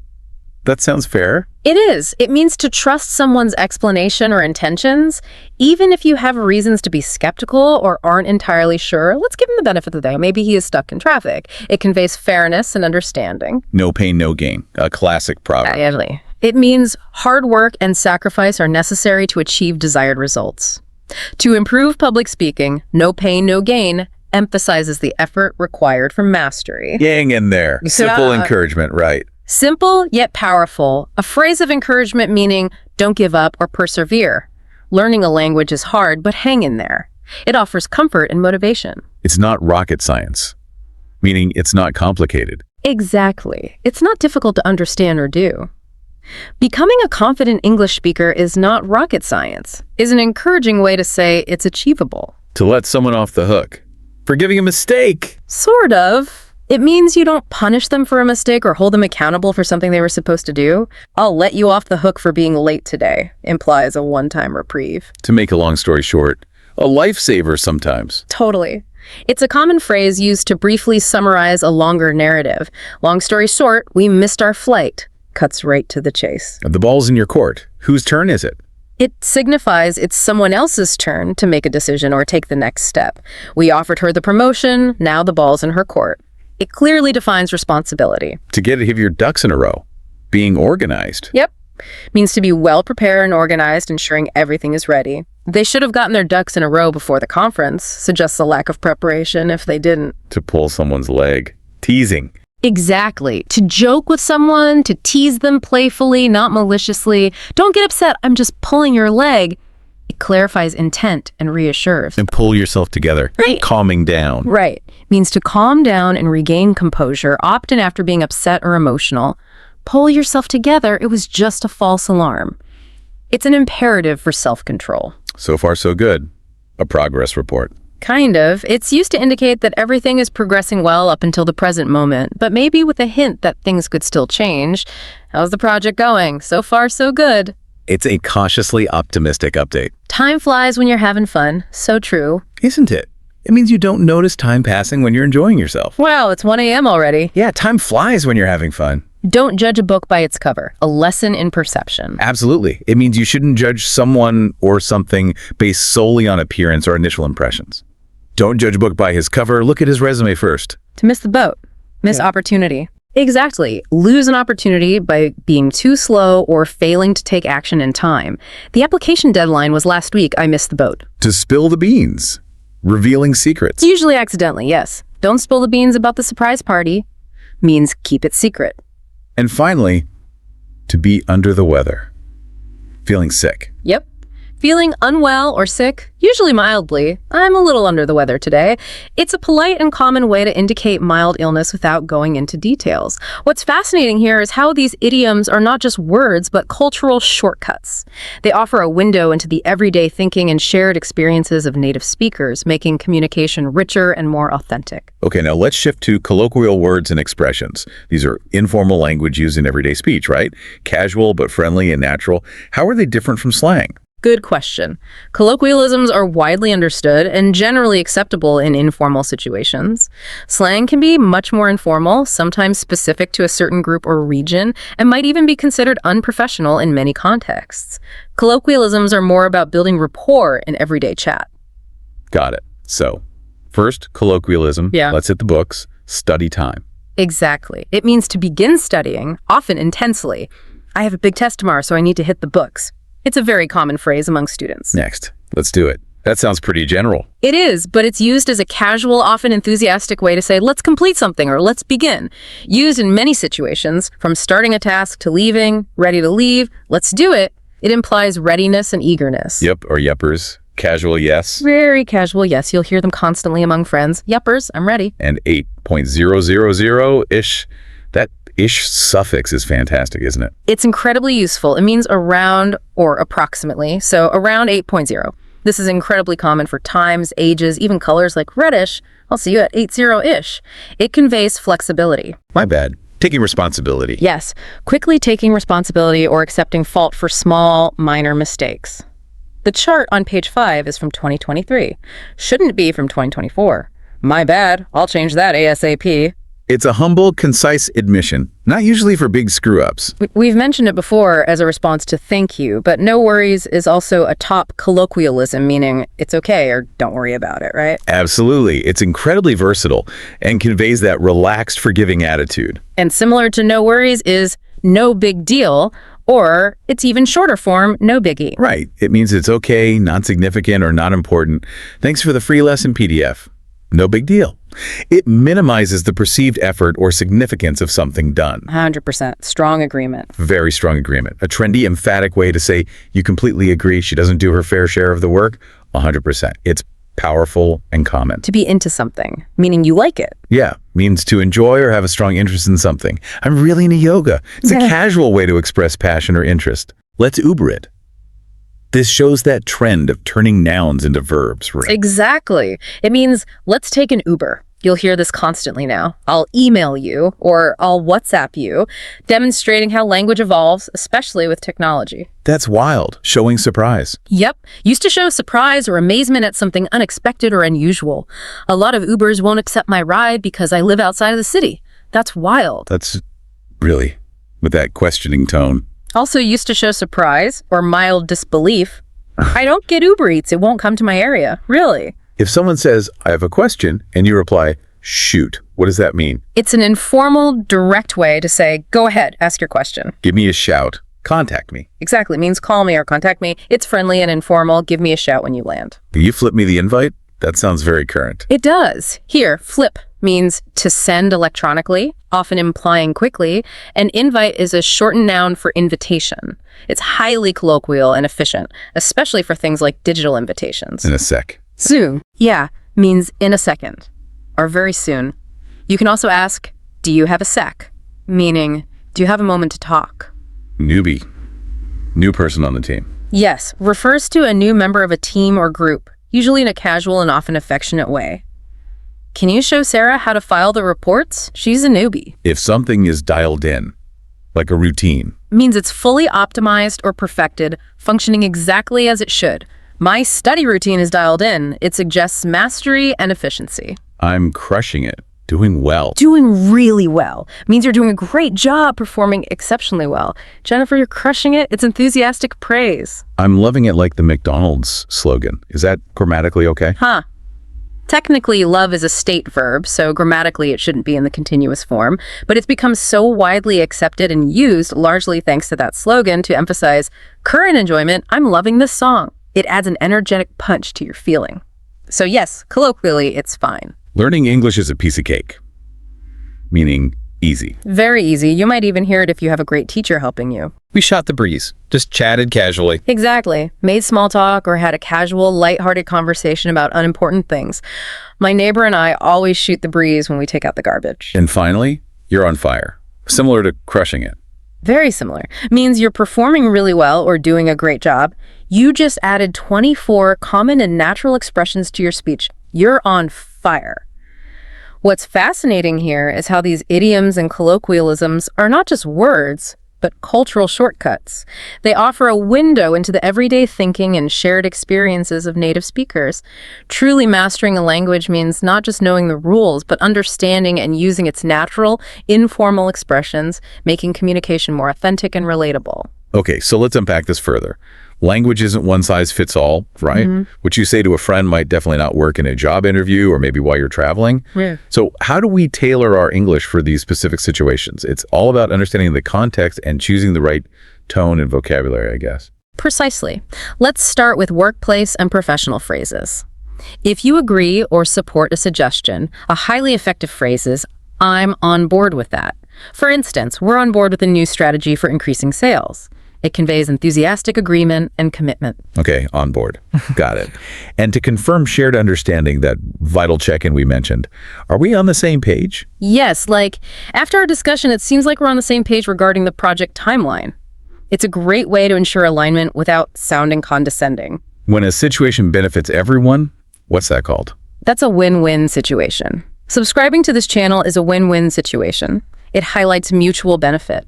that sounds fair. It is. It means to trust someone's explanation or intentions, even if you have reasons to be skeptical or aren't entirely sure. Let's give him the benefit of the doubt. Maybe he is stuck in traffic. It conveys fairness and understanding. No pain, no gain. A classic proverb. Absolutely. It means hard work and sacrifice are necessary to achieve desired results. To improve public speaking, no pain, no gain emphasizes the effort required for mastery. Yang in there. Simple encouragement, right? Simple yet powerful, a phrase of encouragement meaning don't give up or persevere. Learning a language is hard, but hang in there. It offers comfort and motivation. It's not rocket science, meaning it's not complicated. Exactly. It's not difficult to understand or do. Becoming a confident English speaker is not rocket science, is an encouraging way to say it's achievable. To let someone off the hook for giving a mistake. Sort of. It means you don't punish them for a mistake or hold them accountable for something they were supposed to do. I'll let you off the hook for being late today, implies a one-time reprieve. To make a long story short, a lifesaver sometimes. Totally. It's a common phrase used to briefly summarize a longer narrative. Long story short, we missed our flight. Cuts right to the chase. The ball's in your court. Whose turn is it? It signifies it's someone else's turn to make a decision or take the next step. We offered her the promotion, now the ball's in her court. It clearly defines responsibility. To get your ducks in a row. Being organized. Yep. Means to be well prepared and organized, ensuring everything is ready. They should have gotten their ducks in a row before the conference. Suggests a lack of preparation if they didn't. To pull someone's leg. Teasing. Exactly. To joke with someone, to tease them playfully, not maliciously. Don't get upset, I'm just pulling your leg. It clarifies intent and reassures. And pull yourself together. Right. Calming down. Right. Means to calm down and regain composure, often after being upset or emotional. Pull yourself together, it was just a false alarm. It's an imperative for self-control. So far, so good. A progress report. Kind of. It's used to indicate that everything is progressing well up until the present moment, but maybe with a hint that things could still change. How's the project going? So far, so good. It's a cautiously optimistic update. Time flies when you're having fun. So true. Isn't it? It means you don't notice time passing when you're enjoying yourself. Wow, it's 1 a.m. already. Yeah, time flies when you're having fun. Don't judge a book by its cover. A lesson in perception. Absolutely. It means you shouldn't judge someone or something based solely on appearance or initial impressions. Don't judge a book by his cover. Look at his resume first. To miss the boat. Miss opportunity. Exactly. Lose an opportunity by being too slow or failing to take action in time. The application deadline was last week. I missed the boat. To spill the beans. Revealing secrets. Usually accidentally, yes. Don't spill the beans about the surprise party. Means keep it secret. And finally, to be under the weather. Feeling sick. Yep. Feeling unwell or sick, usually mildly. I'm a little under the weather today. It's a polite and common way to indicate mild illness without going into details. What's fascinating here is how these idioms are not just words, but cultural shortcuts. They offer a window into the everyday thinking and shared experiences of native speakers, making communication richer and more authentic. Okay, now let's shift to colloquial words and expressions. These are informal language used in everyday speech, right? Casual but friendly and natural. How are they different from slang? Good question. Colloquialisms are widely understood and generally acceptable in informal situations. Slang can be much more informal, sometimes specific to a certain group or region, and might even be considered unprofessional in many contexts. Colloquialisms are more about building rapport in everyday chat. Got it. So, first, colloquialism. Yeah. Let's hit the books. Study time. Exactly. It means to begin studying, often intensely. I have a big test tomorrow, so I need to hit the books. It's a very common phrase among students. Next, let's do it. That sounds pretty general. It is, but it's used as a casual, often enthusiastic way to say, let's complete something or let's begin. Used in many situations, from starting a task to leaving, ready to leave, let's do it. It implies readiness and eagerness. Yep, or yeppers. Casual yes. Very casual yes. You'll hear them constantly among friends. Yeppers, I'm ready. And 8.000-ish. That ish suffix is fantastic, isn't it? It's incredibly useful. It means around or approximately, so around 8.0. This is incredibly common for times, ages, even colors like reddish. I'll see you at 80-ish. It conveys flexibility. My bad. Taking responsibility. Yes, quickly taking responsibility or accepting fault for small, minor mistakes. The chart on page 5 is from 2023. Shouldn't be from 2024. My bad. I'll change that ASAP. It's a humble, concise admission, not usually for big screw-ups. We've mentioned it before as a response to thank you, but no worries is also a top colloquialism, meaning it's okay or don't worry about it, right? Absolutely. It's incredibly versatile and conveys that relaxed, forgiving attitude. And similar to no worries is no big deal, or it's even shorter form, no biggie. Right. It means it's okay, not significant, or not important. Thanks for the free lesson PDF. No big deal. It minimizes the perceived effort or significance of something done. 100%. Strong agreement. Very strong agreement. A trendy, emphatic way to say you completely agree she doesn't do her fair share of the work. 100%. It's powerful and common. To be into something, meaning you like it. Yeah, means to enjoy or have a strong interest in something. I'm really into yoga. It's a casual way to express passion or interest. Let's Uber it. This shows that trend of turning nouns into verbs, right? Exactly. It means, let's take an Uber. You'll hear this constantly now. I'll email you or I'll WhatsApp you, demonstrating how language evolves, especially with technology. That's wild. Showing surprise. Yep. Used to show surprise or amazement at something unexpected or unusual. A lot of Ubers won't accept my ride because I live outside of the city. That's wild. That's really, with that questioning tone. Also used to show surprise or mild disbelief. I don't get Uber Eats. It won't come to my area. Really? If someone says, I have a question, and you reply, shoot, what does that mean? It's an informal, direct way to say, go ahead, ask your question. Give me a shout. Contact me. Exactly. Means call me or contact me. It's friendly and informal. Give me a shout when you land. You flip me the invite? That sounds very current. It does. Here, flip means to send electronically, often implying quickly, and invite is a shortened noun for invitation. It's highly colloquial and efficient, especially for things like digital invitations. In a sec. Soon, yeah, means in a second, or very soon. You can also ask, do you have a sec? Meaning, do you have a moment to talk? Newbie. New person on the team. Yes, refers to a new member of a team or group, usually in a casual and often affectionate way. Can you show Sarah how to file the reports? She's a newbie. If something is dialed in, like a routine. Means it's fully optimized or perfected, functioning exactly as it should. My study routine is dialed in. It suggests mastery and efficiency. I'm crushing it. Doing well. Doing really well means you're doing a great job, performing exceptionally well. Jennifer, you're crushing it. It's enthusiastic praise. I'm loving it like the McDonald's slogan. Is that grammatically okay? Huh. Technically, love is a state verb, so grammatically it shouldn't be in the continuous form, but it's become so widely accepted and used, largely thanks to that slogan, to emphasize current enjoyment. I'm loving this song. It adds an energetic punch to your feeling. So yes, colloquially, it's fine. Learning English is a piece of cake, meaning easy. Very easy. You might even hear it if you have a great teacher helping you. We shot the breeze, just chatted casually. Exactly. Made small talk or had a casual, lighthearted conversation about unimportant things. My neighbor and I always shoot the breeze when we take out the garbage. And finally, you're on fire. Similar to crushing it. Very similar. Means you're performing really well or doing a great job. You just added 24 common and natural expressions to your speech. You're on fire. What's fascinating here is how these idioms and colloquialisms are not just words, but cultural shortcuts. They offer a window into the everyday thinking and shared experiences of native speakers. Truly mastering a language means not just knowing the rules, but understanding and using its natural, informal expressions, making communication more authentic and relatable. Okay, so let's unpack this further. Language isn't one size fits all, right? What you say to a friend might definitely not work in a job interview or maybe while you're traveling. Yeah. So how do we tailor our English for these specific situations? It's all about understanding the context and choosing the right tone and vocabulary, I guess. Precisely. Let's start with workplace and professional phrases. If you agree or support a suggestion, a highly effective phrase is, I'm on board with that. For instance, we're on board with a new strategy for increasing sales. It conveys enthusiastic agreement and commitment. Okay, on board. Got it. And to confirm shared understanding, that vital check-in we mentioned, are we on the same page? Yes, like, after our discussion, it seems like we're on the same page regarding the project timeline. It's a great way to ensure alignment without sounding condescending. When a situation benefits everyone, what's that called? That's a win-win situation. Subscribing to this channel is a win-win situation. It highlights mutual benefit.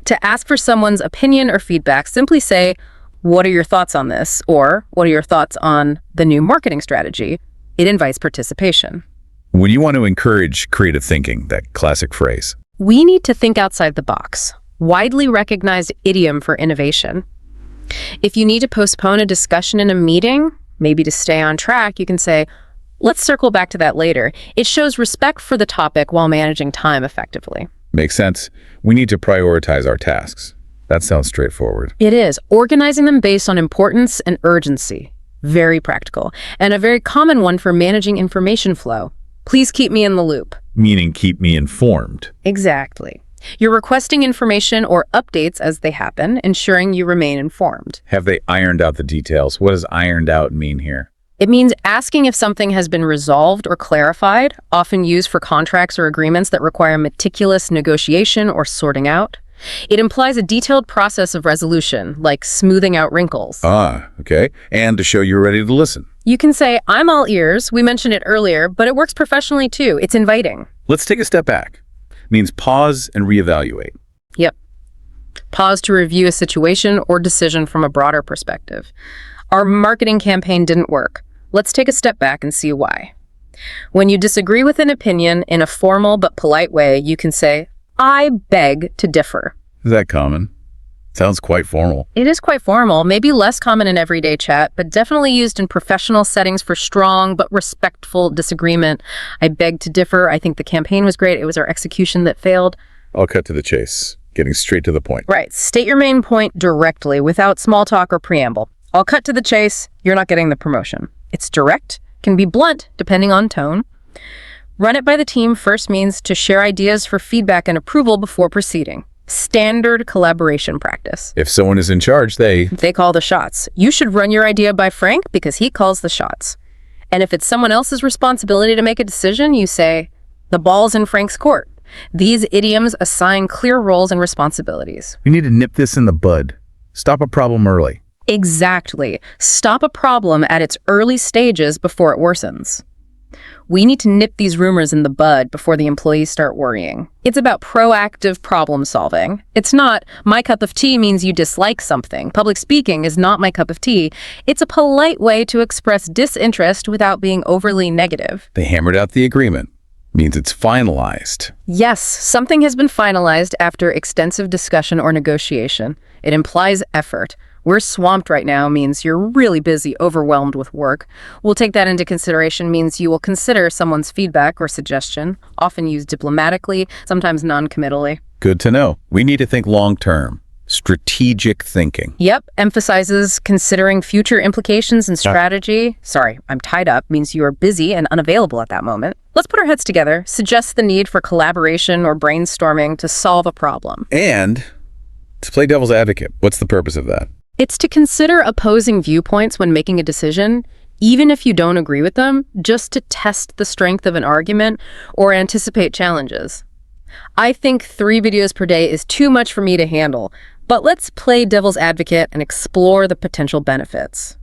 To ask for someone's opinion or feedback, simply say, what are your thoughts on this? Or what are your thoughts on the new marketing strategy? It invites participation. When you want to encourage creative thinking, that classic phrase. We need to think outside the box. Widely recognized idiom for innovation. If you need to postpone a discussion in a meeting, maybe to stay on track, you can say, let's circle back to that later. It shows respect for the topic while managing time effectively. Makes sense. We need to prioritize our tasks. That sounds straightforward. It is. Organizing them based on importance and urgency. Very practical. And a very common one for managing information flow. Please keep me in the loop. Meaning keep me informed. Exactly. You're requesting information or updates as they happen, ensuring you remain informed. Have they ironed out the details? What does ironed out mean here? It means asking if something has been resolved or clarified, often used for contracts or agreements that require meticulous negotiation or sorting out. It implies a detailed process of resolution, like smoothing out wrinkles. Ah, okay. And to show you're ready to listen. You can say, I'm all ears. We mentioned it earlier, but it works professionally too. It's inviting. Let's take a step back. It means pause and reevaluate. Yep. Pause to review a situation or decision from a broader perspective. Our marketing campaign didn't work. Let's take a step back and see why. When you disagree with an opinion in a formal but polite way, you can say, I beg to differ. Is that common? Sounds quite formal. It is quite formal, maybe less common in everyday chat, but definitely used in professional settings for strong but respectful disagreement. I beg to differ. I think the campaign was great. It was our execution that failed. I'll cut to the chase, getting straight to the point. Right. State your main point directly without small talk or preamble. I'll cut to the chase. You're not getting the promotion. It's direct, can be blunt depending on tone. Run it by the team first means to share ideas for feedback and approval before proceeding. Standard collaboration practice. If someone is in charge, They call the shots. You should run your idea by Frank because he calls the shots. And if it's someone else's responsibility to make a decision, you say, the ball's in Frank's court. These idioms assign clear roles and responsibilities. We need to nip this in the bud. Stop a problem early. Exactly. Stop a problem at its early stages before it worsens. We need to nip these rumors in the bud before the employees start worrying. It's about proactive problem solving. It's not, my cup of tea means you dislike something. Public speaking is not my cup of tea. It's a polite way to express disinterest without being overly negative. They hammered out the agreement. Means it's finalized. Yes, something has been finalized after extensive discussion or negotiation. It implies effort. We're swamped right now means you're really busy, overwhelmed with work. We'll take that into consideration means you will consider someone's feedback or suggestion, often used diplomatically, sometimes non-committally. Good to know. We need to think long-term. Strategic thinking. Yep, emphasizes considering future implications and strategy. Sorry, I'm tied up means you are busy and unavailable at that moment. Let's put our heads together, suggest the need for collaboration or brainstorming to solve a problem. And to play devil's advocate, what's the purpose of that? It's to consider opposing viewpoints when making a decision, even if you don't agree with them, just to test the strength of an argument or anticipate challenges. I think 3 videos per day is too much for me to handle, but let's play devil's advocate and explore the potential benefits.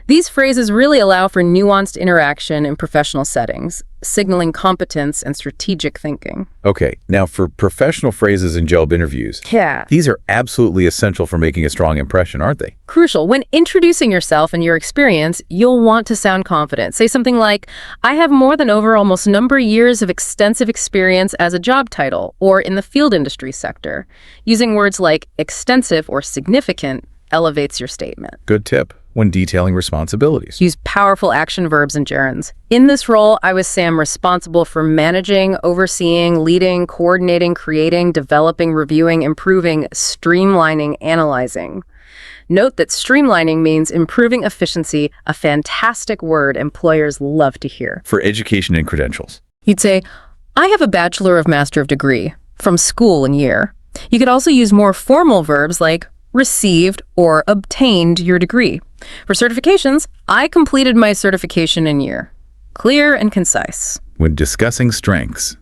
These phrases really allow for nuanced interaction in professional settings, signaling competence and strategic thinking. Okay, now for professional phrases in job interviews, Yeah. these are absolutely essential for making a strong impression, aren't they? Crucial. When introducing yourself and your experience, you'll want to sound confident. Say something like, I have more than over almost number of years of extensive experience as a job title or in the field industry sector. Using words like extensive or significant elevates your statement. Good tip when detailing responsibilities. Use powerful action verbs and gerunds. In this role, I was Sam, responsible for managing, overseeing, leading, coordinating, creating, developing, reviewing, improving, streamlining, analyzing. Note that streamlining means improving efficiency, a fantastic word employers love to hear. For education and credentials. You'd say, I have a Bachelor of Master of Degree from school and year. You could also use more formal verbs like received or obtained your degree. For certifications, I completed my certification in year. Clear and concise. When discussing strengths,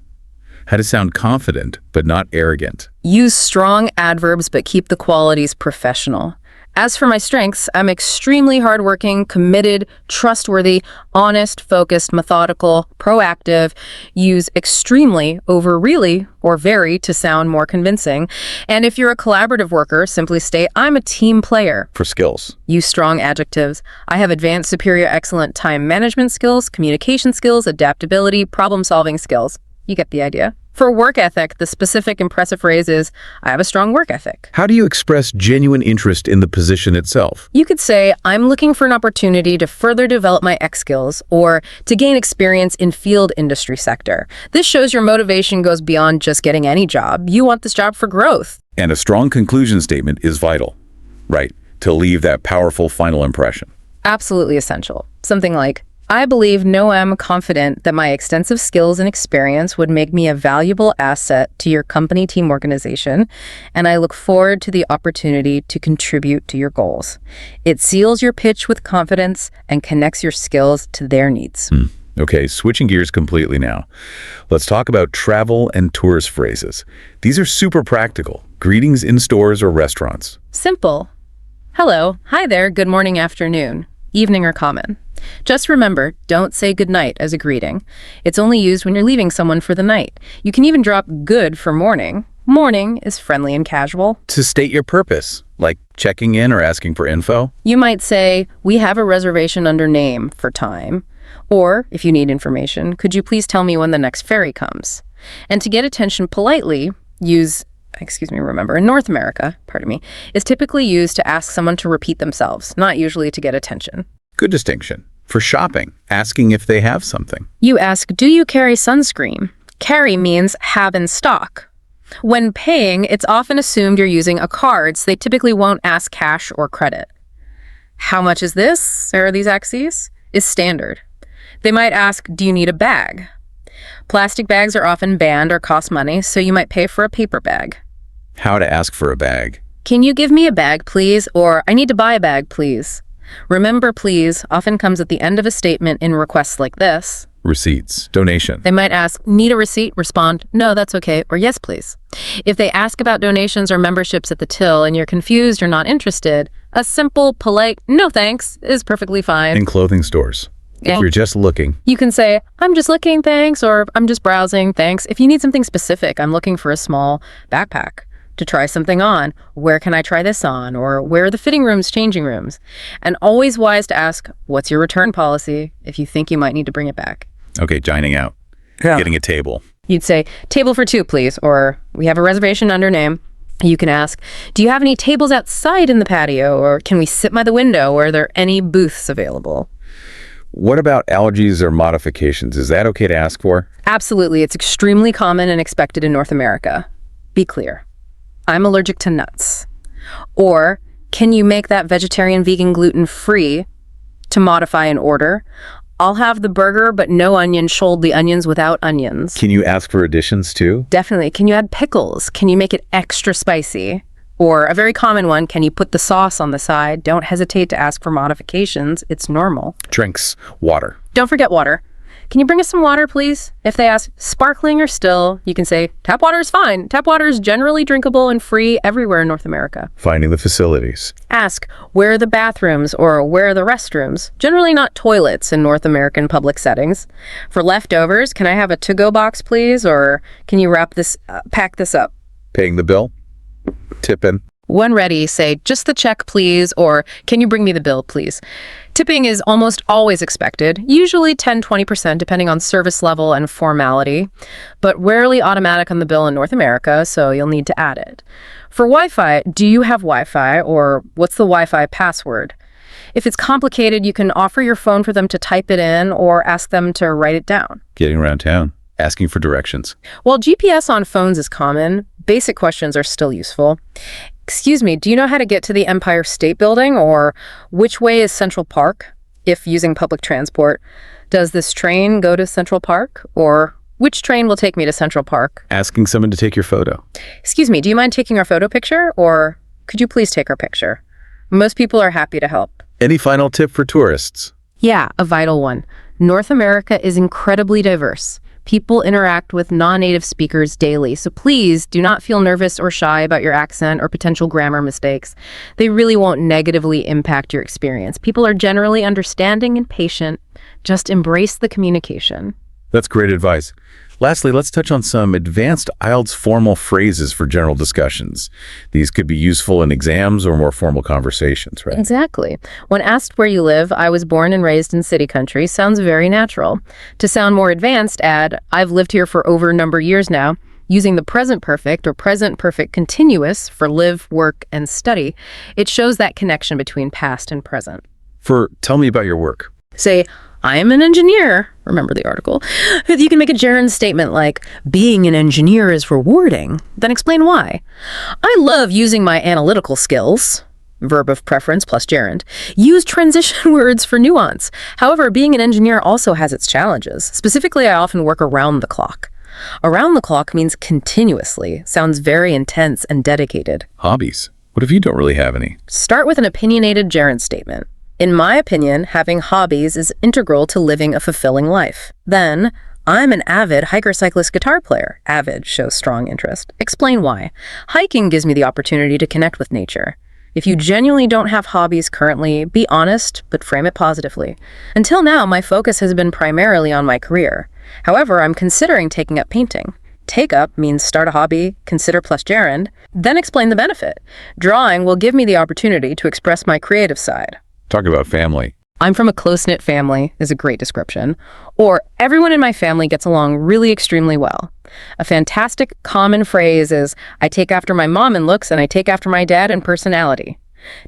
how to sound confident but not arrogant. Use strong adverbs but keep the qualities professional. As for my strengths, I'm extremely hardworking, committed, trustworthy, honest, focused, methodical, proactive. Use extremely over really or very to sound more convincing. And if you're a collaborative worker, simply state, I'm a team player. For skills. Use strong adjectives. I have advanced, superior, excellent time management skills, communication skills, adaptability, problem-solving skills. You get the idea. For work ethic, the specific impressive phrase is, I have a strong work ethic. How do you express genuine interest in the position itself? You could say, I'm looking for an opportunity to further develop my X skills or to gain experience in field industry sector. This shows your motivation goes beyond just getting any job. You want this job for growth. And a strong conclusion statement is vital, right? To leave that powerful final impression. Absolutely essential. Something like, I am confident that my extensive skills and experience would make me a valuable asset to your company team organization, and I look forward to the opportunity to contribute to your goals. It seals your pitch with confidence and connects your skills to their needs. Okay, switching gears completely now. Let's talk about travel and tourist phrases. These are super practical. Greetings in stores or restaurants. Simple. Hello, hi there, good morning, afternoon, evening, or common. Just remember, don't say good night as a greeting. It's only used when you're leaving someone for the night. You can even drop good for morning. Morning is friendly and casual. To state your purpose, like checking in or asking for info. You might say, we have a reservation under name for time. Or, if you need information, could you please tell me when the next ferry comes? And to get attention politely, use, in North America, is typically used to ask someone to repeat themselves, not usually to get attention. Good distinction. For shopping, asking if they have something. You ask, do you carry sunscreen? Carry means have in stock. When paying, it's often assumed you're using a card, so they typically won't ask cash or credit. How much is this, or these axes? Is standard. They might ask, do you need a bag? Plastic bags are often banned or cost money, so you might pay for a paper bag. How to ask for a bag. Can you give me a bag, please? Or I need to buy a bag, please. Remember, please often comes at the end of a statement in requests like this. Receipts. Donation. They might ask, need a receipt? Respond, no, that's okay, or yes, please. If they ask about donations or memberships at the till and you're confused or not interested, a simple, polite, no thanks is perfectly fine. In clothing stores. Yeah. If you're just looking. You can say, I'm just looking, thanks, or I'm just browsing, thanks. If you need something specific, I'm looking for a small backpack to try something on. Where can I try this on? Or where are the fitting rooms, changing rooms? And always wise to ask, what's your return policy if you think you might need to bring it back? Okay, dining out. Yeah. Getting a table. You'd say, table for two, please, or we have a reservation under name. You can ask, do you have any tables outside in the patio, or can we sit by the window, or are there any booths available? What about allergies or modifications? Is that okay to ask for? Absolutely. It's extremely common and expected in North America. Be clear. I'm allergic to nuts. Or, can you make that vegetarian, vegan, gluten-free to modify an order? I'll have the burger, but no onion, shoulder the onions without onions. Can you ask for additions too? Definitely. Can you add pickles? Can you make it extra spicy? Or a very common one, can you put the sauce on the side? Don't hesitate to ask for modifications. It's normal. Drinks. Water. Don't forget water. Can you bring us some water, please? If they ask sparkling or still, you can say, tap water is fine. Tap water is generally drinkable and free everywhere in North America. Finding the facilities. Ask, where are the bathrooms or where are the restrooms? Generally not toilets in North American public settings. For leftovers, can I have a to-go box, please? Or can you pack this up? Paying the bill. Tipping. When ready, say, just the check, please, or can you bring me the bill, please? Tipping is almost always expected, usually 10-20% depending on service level and formality, but rarely automatic on the bill in North America, so you'll need to add it. For Wi-Fi, do you have Wi-Fi, or what's the Wi-Fi password? If it's complicated, you can offer your phone for them to type it in or ask them to write it down. Getting around town. Asking for directions. While GPS on phones is common, basic questions are still useful. Excuse me, do you know how to get to the Empire State Building, or which way is Central Park? If using public transport, does this train go to Central Park, or which train will take me to Central Park? Asking someone to take your photo. Excuse me, do you mind taking our photo picture, or could you please take our picture? Most people are happy to help. Any final tip for tourists? Yeah, a vital one. North America is incredibly diverse. People interact with non-native speakers daily, so please do not feel nervous or shy about your accent or potential grammar mistakes. They really won't negatively impact your experience. People are generally understanding and patient. Just embrace the communication. That's great advice. Lastly, let's touch on some advanced IELTS formal phrases for general discussions. These could be useful in exams or more formal conversations, right? Exactly. When asked where you live, I was born and raised in city country sounds very natural. To sound more advanced, add, I've lived here for over a number of years now. Using the present perfect or present perfect continuous for live, work, and study, it shows that connection between past and present. For tell me about your work. Say, I am an engineer. Remember the article. You can make a gerund statement like, being an engineer is rewarding. Then explain why. I love using my analytical skills. Verb of preference plus gerund. Use transition words for nuance. However, being an engineer also has its challenges. Specifically, I often work around the clock. Around the clock means continuously. Sounds very intense and dedicated. Hobbies. What if you don't really have any? Start with an opinionated gerund statement. In my opinion, having hobbies is integral to living a fulfilling life. Then, I'm an avid hiker, cyclist, guitar player. Avid shows strong interest. Explain why. Hiking gives me the opportunity to connect with nature. If you genuinely don't have hobbies currently, be honest, but frame it positively. Until now, my focus has been primarily on my career. However, I'm considering taking up painting. Take up means start a hobby, consider plus gerund, then explain the benefit. Drawing will give me the opportunity to express my creative side. Talk about family. I'm from a close-knit family is a great description. Or everyone in my family gets along really extremely well. A fantastic common phrase is, I take after my mom in looks and I take after my dad in personality.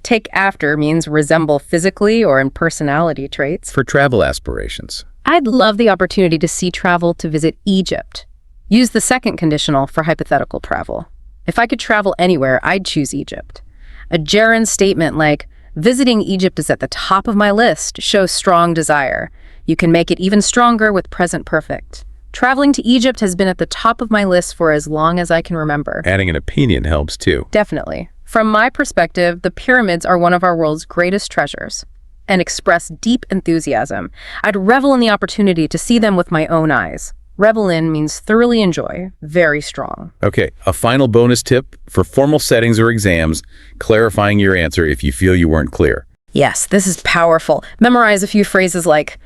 Take after means resemble physically or in personality traits. For travel aspirations. I'd love the opportunity to travel to visit Egypt. Use the second conditional for hypothetical travel. If I could travel anywhere, I'd choose Egypt. A gerund statement like, visiting Egypt is at the top of my list shows strong desire. You can make it even stronger with present perfect. Traveling to Egypt has been at the top of my list for as long as I can remember. Adding an opinion helps too. Definitely. From my perspective, the pyramids are one of our world's greatest treasures and express deep enthusiasm. I'd revel in the opportunity to see them with my own eyes. Revel in means thoroughly enjoy, very strong. Okay, a final bonus tip for formal settings or exams, clarifying your answer if you feel you weren't clear. Yes, this is powerful. Memorize a few phrases like,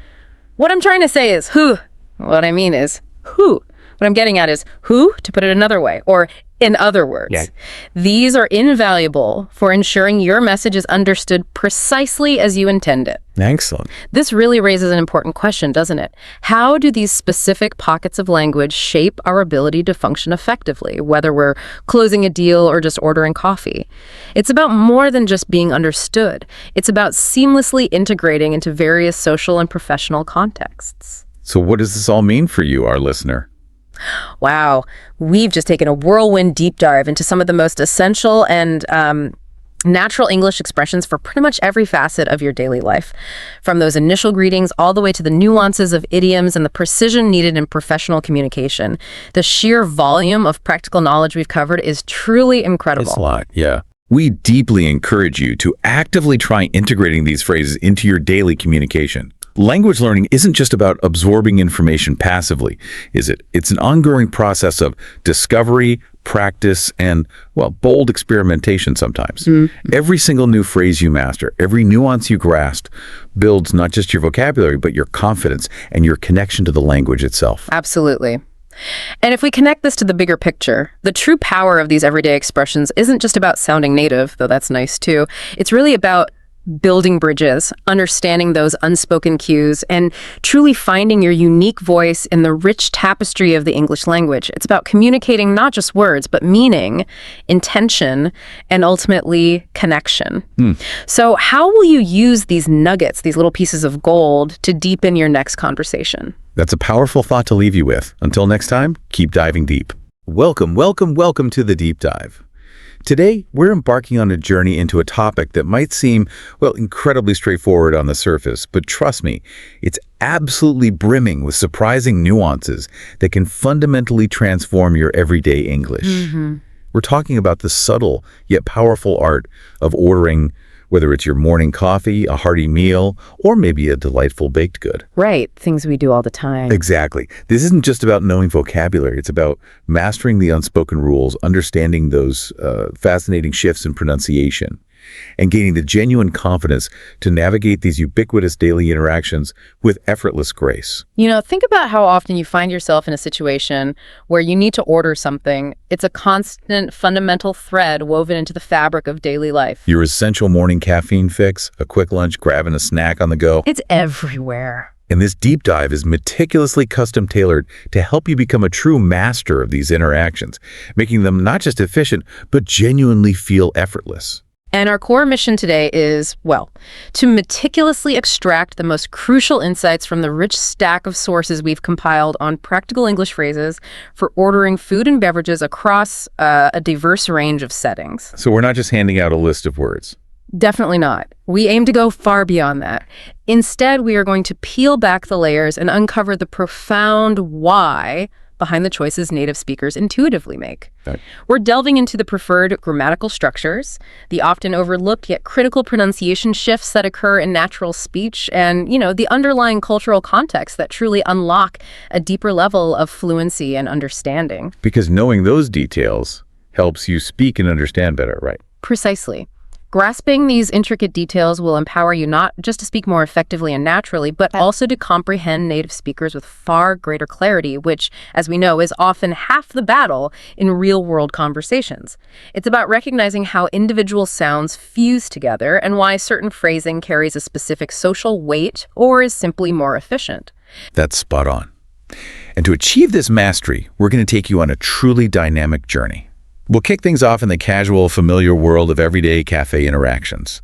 what I'm trying to say is who. What I mean is who. What I'm getting at is who, to put it another way, or in other words. Yeah. These are invaluable for ensuring your message is understood precisely as you intend it. Excellent. This really raises an important question, doesn't it? How do these specific pockets of language shape our ability to function effectively, whether we're closing a deal or just ordering coffee? It's about more than just being understood. It's about seamlessly integrating into various social and professional contexts. So what does this all mean for you, our listener? Wow, we've just taken a whirlwind deep dive into some of the most essential and natural English expressions for pretty much every facet of your daily life. From those initial greetings all the way to the nuances of idioms and the precision needed in professional communication. The sheer volume of practical knowledge we've covered is truly incredible. It's a lot, yeah. We deeply encourage you to actively try integrating these phrases into your daily communication. Language learning isn't just about absorbing information passively, is it? It's an ongoing process of discovery, practice, and, well, bold experimentation sometimes. Every single new phrase you master, every nuance you grasp, builds not just your vocabulary, but your confidence and your connection to the language itself. Absolutely. And if we connect this to the bigger picture, the true power of these everyday expressions isn't just about sounding native, though that's nice too. It's really about building bridges, understanding those unspoken cues, and truly finding your unique voice in the rich tapestry of the English language. It's about communicating not just words, but meaning, intention, and ultimately connection. So how will you use these nuggets, these little pieces of gold, to deepen your next conversation? That's a powerful thought to leave you with. Until next time, keep diving deep. Welcome, welcome, welcome to the Deep Dive. Today, we're embarking on a journey into a topic that might seem, well, incredibly straightforward on the surface, but trust me, it's absolutely brimming with surprising nuances that can fundamentally transform your everyday English. We're talking about the subtle yet powerful art of ordering, whether it's your morning coffee, a hearty meal, or maybe a delightful baked good. Right, things we do all the time. Exactly. This isn't just about knowing vocabulary. It's about mastering the unspoken rules, understanding those fascinating shifts in pronunciation, and gaining the genuine confidence to navigate these ubiquitous daily interactions with effortless grace. You know, think about how often you find yourself in a situation where you need to order something. It's a constant, fundamental thread woven into the fabric of daily life. Your essential morning caffeine fix, a quick lunch, grabbing a snack on the go. It's everywhere. And this deep dive is meticulously custom tailored to help you become a true master of these interactions, making them not just efficient, but genuinely feel effortless. And our core mission today is, well, to meticulously extract the most crucial insights from the rich stack of sources we've compiled on practical English phrases for ordering food and beverages across a diverse range of settings. So we're not just handing out a list of words. Definitely not. We aim to go far beyond that. Instead, we are going to peel back the layers and uncover the profound why behind the choices native speakers intuitively make. Right. We're delving into the preferred grammatical structures, the often overlooked yet critical pronunciation shifts that occur in natural speech, and, the underlying cultural context that truly unlock a deeper level of fluency and understanding. Because knowing those details helps you speak and understand better, right? Precisely. Grasping these intricate details will empower you not just to speak more effectively and naturally, but also to comprehend native speakers with far greater clarity, which, as we know, is often half the battle in real-world conversations. It's about recognizing how individual sounds fuse together and why certain phrasing carries a specific social weight or is simply more efficient. That's spot on. And to achieve this mastery, we're going to take you on a truly dynamic journey. We'll kick things off in the casual, familiar world of everyday cafe interactions.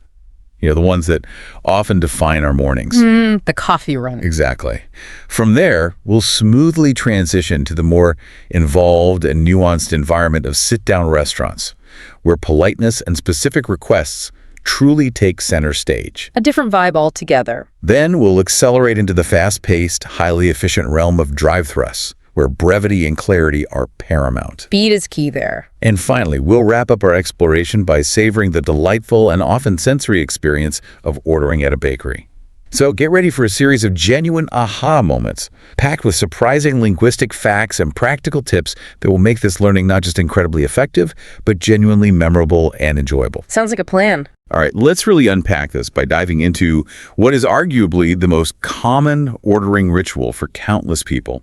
The ones that often define our mornings. The coffee run. Exactly. From there, we'll smoothly transition to the more involved and nuanced environment of sit-down restaurants, where politeness and specific requests truly take center stage. A different vibe altogether. Then we'll accelerate into the fast-paced, highly efficient realm of drive-thrus, where brevity and clarity are paramount. Speed is key there. And finally, we'll wrap up our exploration by savoring the delightful and often sensory experience of ordering at a bakery. So get ready for a series of genuine aha moments, packed with surprising linguistic facts and practical tips that will make this learning not just incredibly effective, but genuinely memorable and enjoyable. Sounds like a plan. All right, let's really unpack this by diving into what is arguably the most common ordering ritual for countless people,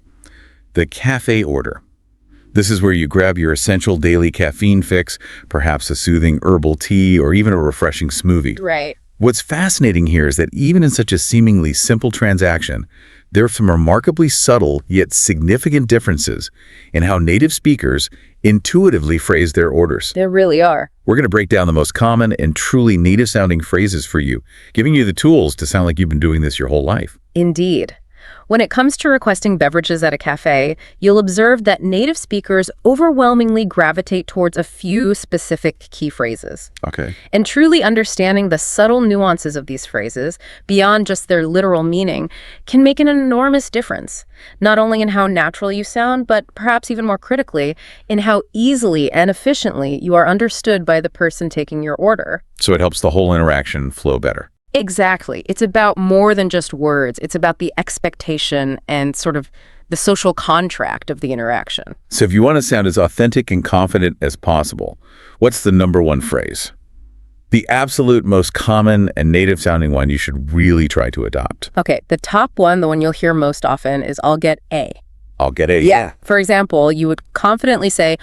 the cafe order. This is where you grab your essential daily caffeine fix, perhaps a soothing herbal tea or even a refreshing smoothie. Right. What's fascinating here is that even in such a seemingly simple transaction, there are some remarkably subtle yet significant differences in how native speakers intuitively phrase their orders. There really are. We're going to break down the most common and truly native-sounding phrases for you, giving you the tools to sound like you've been doing this your whole life. Indeed. When it comes to requesting beverages at a cafe, you'll observe that native speakers overwhelmingly gravitate towards a few specific key phrases. Okay. And truly understanding the subtle nuances of these phrases, beyond just their literal meaning, can make an enormous difference, not only in how natural you sound, but perhaps even more critically, in how easily and efficiently you are understood by the person taking your order. So it helps the whole interaction flow better. Exactly. It's about more than just words. It's about the expectation and sort of the social contract of the interaction. So if you want to sound as authentic and confident as possible, what's the number one phrase? The absolute most common and native-sounding one you should really try to adopt. Okay, the top one, the one you'll hear most often, is "I'll get a." I'll get a. Yeah. For example, you would confidently say,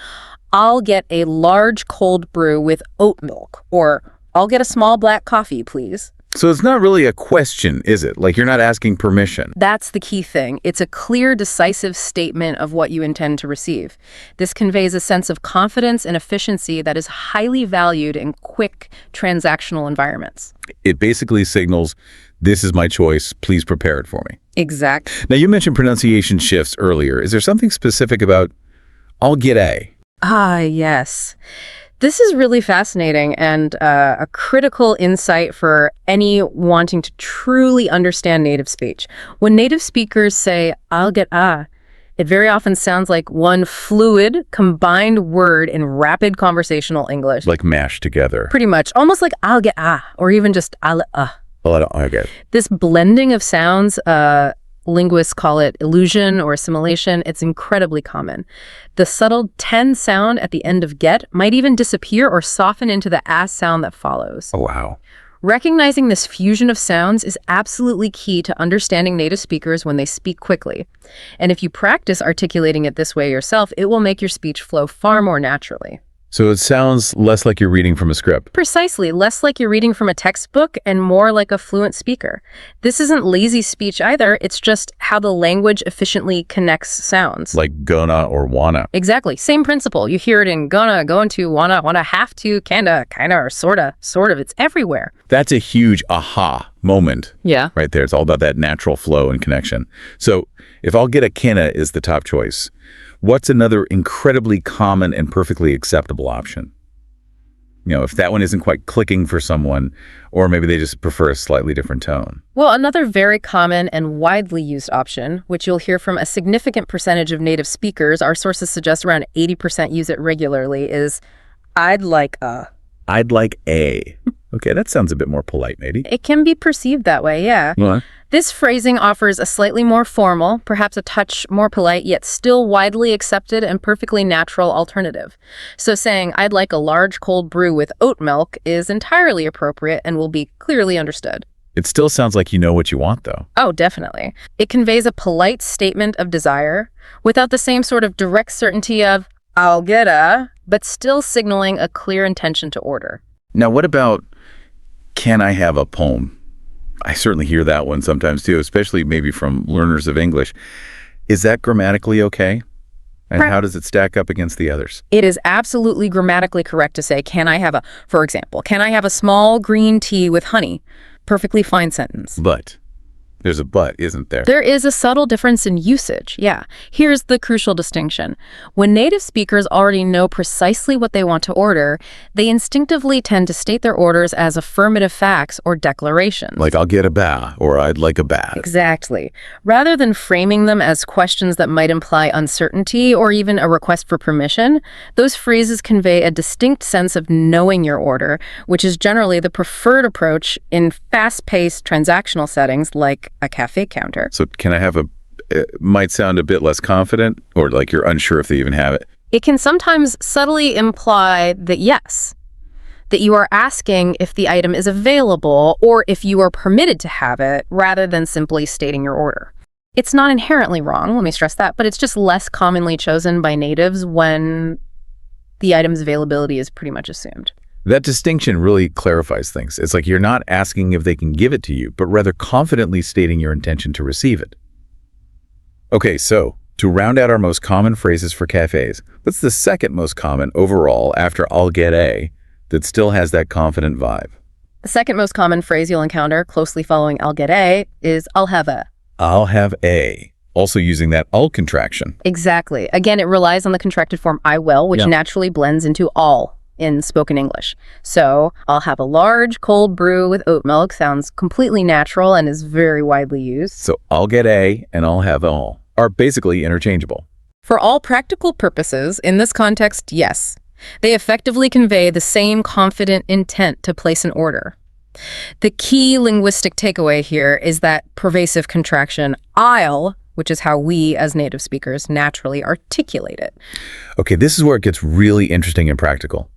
"I'll get a large cold brew with oat milk," or "I'll get a small black coffee, please." So it's not really a question, is it? Like you're not asking permission. That's the key thing. It's a clear, decisive statement of what you intend to receive. This conveys a sense of confidence and efficiency that is highly valued in quick, transactional environments. It basically signals, this is my choice, please prepare it for me. Exactly. Now you mentioned pronunciation shifts earlier. Is there something specific about, I'll get a? Ah, yes. This is really fascinating and a critical insight for any wanting to truly understand native speech. When native speakers say, "I'll get a," it very often sounds like one fluid, combined word in rapid conversational English. Like mashed together. Pretty much, almost like "I'll get a," or even just "I'll Well, I get. This blending of sounds, linguists call it illusion or assimilation. It's incredibly common. The subtle "ten" sound at the end of "get" might even disappear or soften into the "as" sound that follows. Oh, wow. Recognizing this fusion of sounds is absolutely key to understanding native speakers when they speak quickly. And if you practice articulating it this way yourself, it will make your speech flow far more naturally. So it sounds less like you're reading from a script. Precisely, less like you're reading from a textbook and more like a fluent speaker. This isn't lazy speech either, it's just how the language efficiently connects sounds. Like gonna or wanna. Exactly, same principle. You hear it in gonna, going to, wanna, have to, kinda, or sorta, sort of. It's everywhere. That's a huge aha moment. Yeah. Right there. It's all about that natural flow and connection. So if I'll get a kinda is the top choice, what's another incredibly common and perfectly acceptable option? You know, if that one isn't quite clicking for someone, or maybe they just prefer a slightly different tone. Well, another very common and widely used option, which you'll hear from a significant percentage of native speakers, our sources suggest around 80% use it regularly, is "I'd like a." I'd like a. Okay, that sounds a bit more polite, maybe. It can be perceived that way, yeah. What? This phrasing offers a slightly more formal, perhaps a touch more polite, yet still widely accepted and perfectly natural alternative. So saying, "I'd like a large cold brew with oat milk" is entirely appropriate and will be clearly understood. It still sounds like you know what you want, though. Oh, definitely. It conveys a polite statement of desire without the same sort of direct certainty of "I'll get a," but still signaling a clear intention to order. Now, what about, can I have a poem? I certainly hear that one sometimes too, especially maybe from learners of English. Is that grammatically okay? And how does it stack up against the others? It is absolutely grammatically correct to say, "Can I have a," for example, "Can I have a small green tea with honey?" Perfectly fine sentence. But There's a but, isn't there? There is a subtle difference in usage, yeah. Here's the crucial distinction. When native speakers already know precisely what they want to order, they instinctively tend to state their orders as affirmative facts or declarations. Like, I'll get a ba, or I'd like a bat. Exactly. Rather than framing them as questions that might imply uncertainty or even a request for permission, those phrases convey a distinct sense of knowing your order, which is generally the preferred approach in fast-paced transactional settings like a cafe counter. So can I have it might sound a bit less confident, or like you're unsure if they even have it. It can sometimes subtly imply that yes, that you are asking if the item is available or if you are permitted to have it, rather than simply stating your order. It's not inherently wrong, let me stress that, but it's just less commonly chosen by natives when the item's availability is pretty much assumed. That distinction really clarifies things. It's like you're not asking if they can give it to you, but rather confidently stating your intention to receive it. Okay, so to round out our most common phrases for cafes, what's the second most common overall after I'll get a that still has that confident vibe? The second most common phrase you'll encounter, closely following I'll get a, is I'll have a. I'll have a. Also using that I'll contraction. Exactly. Again, it relies on the contracted form I will, which naturally blends into all in spoken English. So, I'll have a large cold brew with oat milk sounds completely natural and is very widely used. So I'll get a and I'll have all are basically interchangeable. For all practical purposes, in this context, yes. They effectively convey the same confident intent to place an order. The key linguistic takeaway here is that pervasive contraction I'll, which is how we as native speakers naturally articulate it. Okay, this is where it gets really interesting and practical.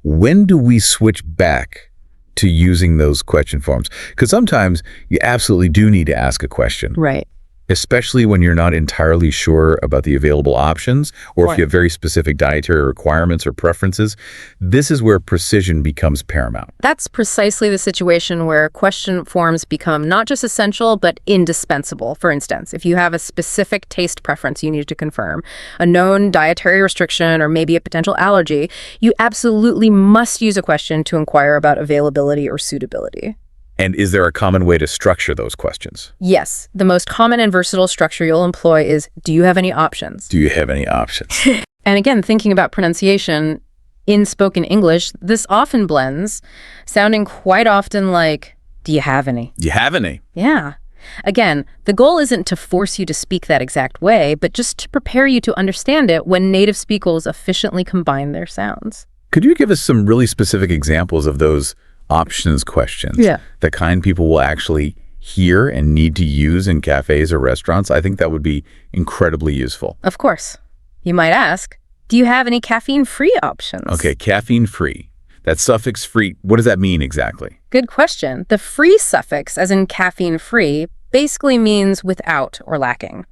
When do we switch back to using those question forms? Because sometimes you absolutely do need to ask a question. Right. Especially when you're not entirely sure about the available options, or if you have very specific dietary requirements or preferences. This is where precision becomes paramount. That's precisely the situation where question forms become not just essential, but indispensable. For instance, if you have a specific taste preference you need to confirm, a known dietary restriction, or maybe a potential allergy, you absolutely must use a question to inquire about availability or suitability. And is there a common way to structure those questions? Yes. The most common and versatile structure you'll employ is, do you have any options? Do you have any options? And again, thinking about pronunciation, in spoken English, this often blends, sounding quite often like, do you have any? Do you have any? Yeah. Again, the goal isn't to force you to speak that exact way, but just to prepare you to understand it when native speakers efficiently combine their sounds. Could you give us some really specific examples of those options questions? Yeah. The kind people will actually hear and need to use in cafes or restaurants? I think that would be incredibly useful. Of course. You might ask, do you have any caffeine-free options? Okay, caffeine-free. That suffix free, what does that mean exactly? Good question. The free suffix, as in caffeine-free, basically means without or lacking.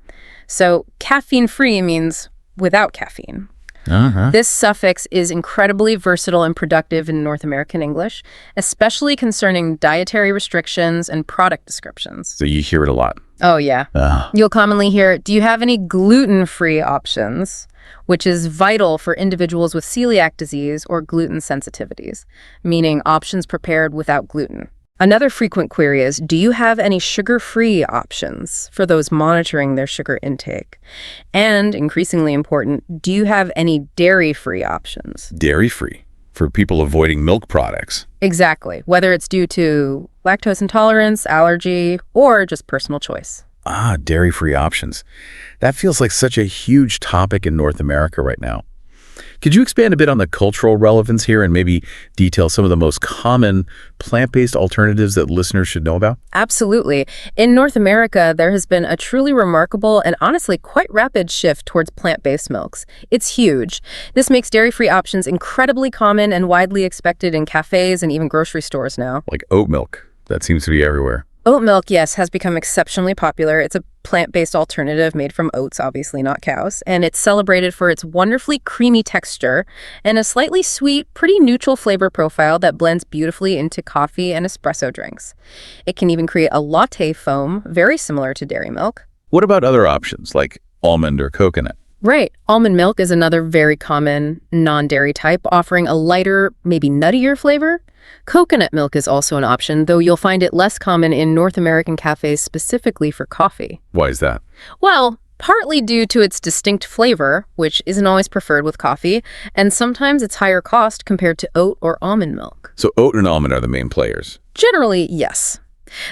So caffeine-free means without caffeine. This suffix is incredibly versatile and productive in North American English, especially concerning dietary restrictions and product descriptions. So you hear it a lot. Oh, yeah. You'll commonly hear, do you have any gluten-free options? Which is vital for individuals with celiac disease or gluten sensitivities, meaning options prepared without gluten. Another frequent query is, do you have any sugar-free options for those monitoring their sugar intake? And, increasingly important, do you have any dairy-free options? Dairy-free, for people avoiding milk products. Exactly, whether it's due to lactose intolerance, allergy, or just personal choice. Dairy-free options. That feels like such a huge topic in North America right now. Could you expand a bit on the cultural relevance here and maybe detail some of the most common plant-based alternatives that listeners should know about? Absolutely. In North America, there has been a truly remarkable and honestly quite rapid shift towards plant-based milks. It's huge. This makes dairy-free options incredibly common and widely expected in cafes and even grocery stores now. Like oat milk. That seems to be everywhere. Oat milk, yes, has become exceptionally popular. It's a plant-based alternative made from oats, obviously not cows, and it's celebrated for its wonderfully creamy texture and a slightly sweet, pretty neutral flavor profile that blends beautifully into coffee and espresso drinks. It can even create a latte foam, very similar to dairy milk. What about other options like almond or coconut? Right. Almond milk is another very common non-dairy type, offering a lighter, maybe nuttier flavor. Coconut milk is also an option, though you'll find it less common in North American cafes specifically for coffee. Why is that? Well, partly due to its distinct flavor, which isn't always preferred with coffee, and sometimes its higher cost compared to oat or almond milk. So oat and almond are the main players. Generally, yes.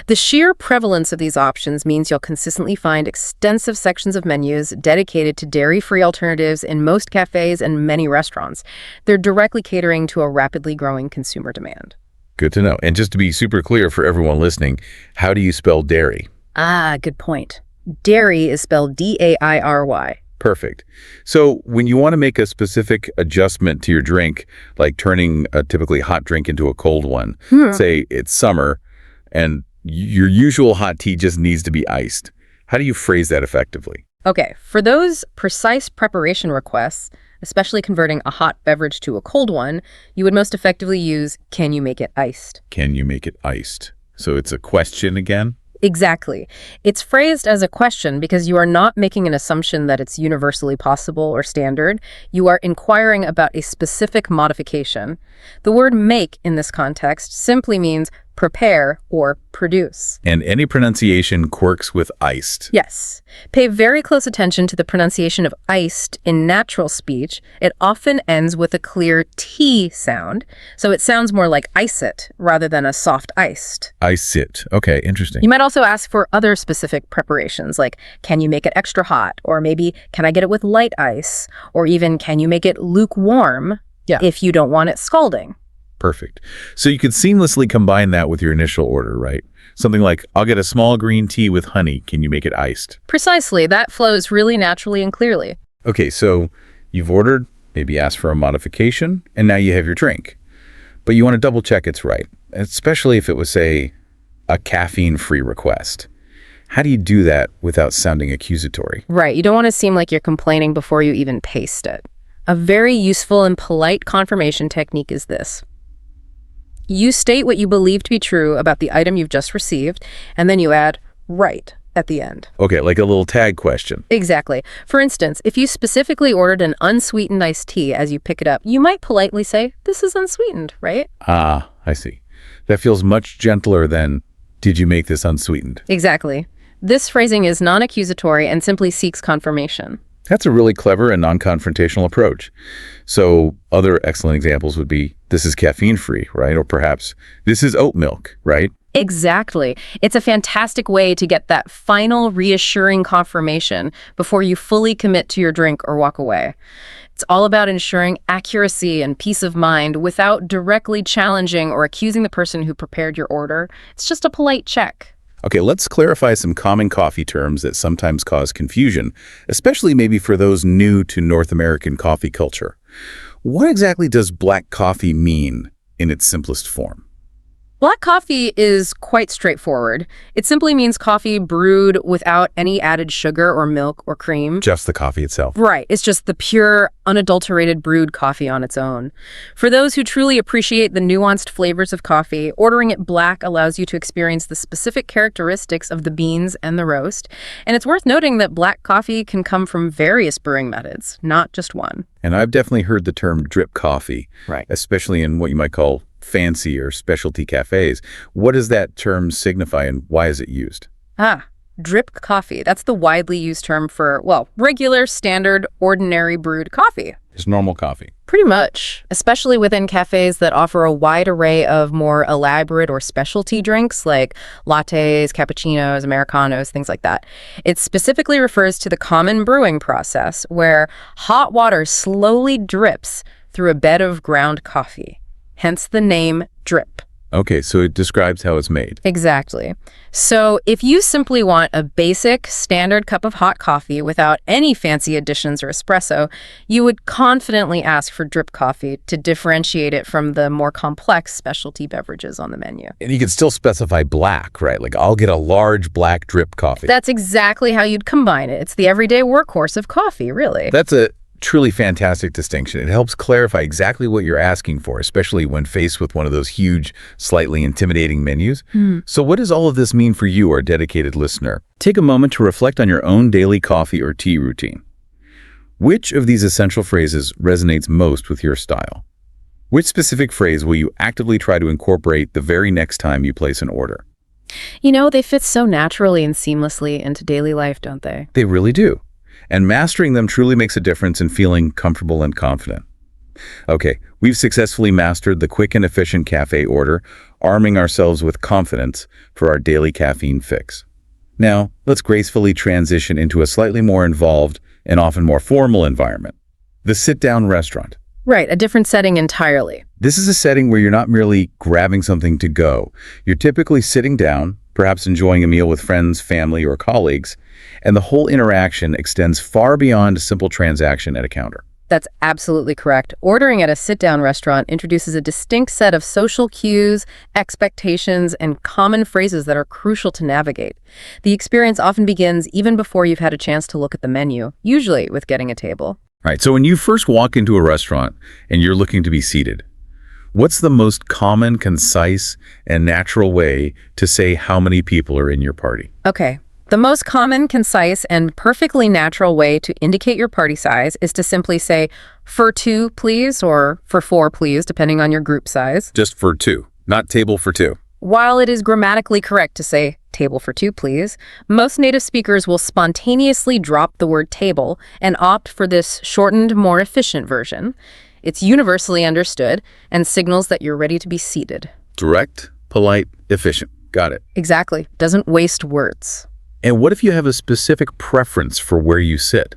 The sheer prevalence of these options means you'll consistently find extensive sections of menus dedicated to dairy-free alternatives in most cafes and many restaurants. They're directly catering to a rapidly growing consumer demand. Good to know. And just to be super clear for everyone listening, how do you spell dairy? Ah, good point. Dairy is spelled D-A-I-R-Y. Perfect. So when you want to make a specific adjustment to your drink, like turning a typically hot drink into a cold one, say it's summer, and your usual hot tea just needs to be iced. How do you phrase that effectively? Okay, for those precise preparation requests, especially converting a hot beverage to a cold one, you would most effectively use, "Can you make it iced?" Can you make it iced? So it's a question again? Exactly. It's phrased as a question because you are not making an assumption that it's universally possible or standard. You are inquiring about a specific modification. The word make in this context simply means prepare or produce. And any pronunciation quirks with iced. Yes. Pay very close attention to the pronunciation of iced in natural speech. It often ends with a clear T sound, so it sounds more like ice it rather than a soft iced. Ice it. Okay, interesting. You might also ask for other specific preparations, like, can you make it extra hot? Or maybe, can I get it with light ice? Or even, can you make it lukewarm if you don't want it scalding? Perfect. So you could seamlessly combine that with your initial order, right? Something like, I'll get a small green tea with honey. Can you make it iced? Precisely. That flows really naturally and clearly. Okay, so you've ordered, maybe asked for a modification, and now you have your drink. But you want to double check it's right, especially if it was, say, a caffeine-free request. How do you do that without sounding accusatory? Right. You don't want to seem like you're complaining before you even taste it. A very useful and polite confirmation technique is this. You state what you believe to be true about the item you've just received, and then you add "right" at the end. Okay, like a little tag question. Exactly. For instance, if you specifically ordered an unsweetened iced tea as you pick it up, you might politely say, "This is unsweetened," right? Ah, I see. That feels much gentler than, "Did you make this unsweetened?" Exactly. This phrasing is non-accusatory and simply seeks confirmation. That's a really clever and non-confrontational approach. So other excellent examples would be, this is caffeine-free, right? Or perhaps, this is oat milk, right? Exactly. It's a fantastic way to get that final reassuring confirmation before you fully commit to your drink or walk away. It's all about ensuring accuracy and peace of mind without directly challenging or accusing the person who prepared your order. It's just a polite check. Okay, let's clarify some common coffee terms that sometimes cause confusion, especially maybe for those new to North American coffee culture. What exactly does black coffee mean in its simplest form? Black coffee is quite straightforward. It simply means coffee brewed without any added sugar or milk or cream. Just the coffee itself. Right. It's just the pure, unadulterated brewed coffee on its own. For those who truly appreciate the nuanced flavors of coffee, ordering it black allows you to experience the specific characteristics of the beans and the roast. And it's worth noting that black coffee can come from various brewing methods, not just one. And I've definitely heard the term drip coffee, Right. especially in what you might call fancy or specialty cafes. What does that term signify and why is it used? Drip coffee. That's the widely used term for, well, regular, standard, ordinary brewed coffee. It's normal coffee. Pretty much, especially within cafes that offer a wide array of more elaborate or specialty drinks like lattes, cappuccinos, Americanos, things like that. It specifically refers to the common brewing process where hot water slowly drips through a bed of ground coffee. Hence the name drip. Okay, so it describes how it's made. Exactly. So if you simply want a basic, standard cup of hot coffee without any fancy additions or espresso, you would confidently ask for drip coffee to differentiate it from the more complex specialty beverages on the menu. And you can still specify black, right? Like, I'll get a large black drip coffee. That's exactly how you'd combine it. It's the everyday workhorse of coffee, really. That's a truly fantastic distinction. It helps clarify exactly what you're asking for, especially when faced with one of those huge, slightly intimidating menus. So what does all of this mean for you, our dedicated listener? Take a moment to reflect on your own daily coffee or tea routine. Which of these essential phrases resonates most with your style? Which specific phrase will you actively try to incorporate the very next time you place an order? You know, they fit so naturally and seamlessly into daily life, don't they? They really do. And mastering them truly makes a difference in feeling comfortable and confident. Okay, we've successfully mastered the quick and efficient cafe order, arming ourselves with confidence for our daily caffeine fix. Now, let's gracefully transition into a slightly more involved and often more formal environment. The sit-down restaurant. Right, a different setting entirely. This is a setting where you're not merely grabbing something to go. You're typically sitting down, perhaps enjoying a meal with friends, family, or colleagues, and the whole interaction extends far beyond a simple transaction at a counter. That's absolutely correct. Ordering at a sit-down restaurant introduces a distinct set of social cues, expectations, and common phrases that are crucial to navigate. The experience often begins even before you've had a chance to look at the menu, usually with getting a table. Right, so when you first walk into a restaurant and you're looking to be seated, what's the most common, concise, and natural way to say how many people are in your party? Okay. The most common, concise, and perfectly natural way to indicate your party size is to simply say, "For two, please," or "For four, please," depending on your group size. Just for two, not table for two. While it is grammatically correct to say, "Table for two, please," most native speakers will spontaneously drop the word table and opt for this shortened, more efficient version. It's universally understood and signals that you're ready to be seated. Direct, polite, efficient. Got it. Exactly. Doesn't waste words. And what if you have a specific preference for where you sit?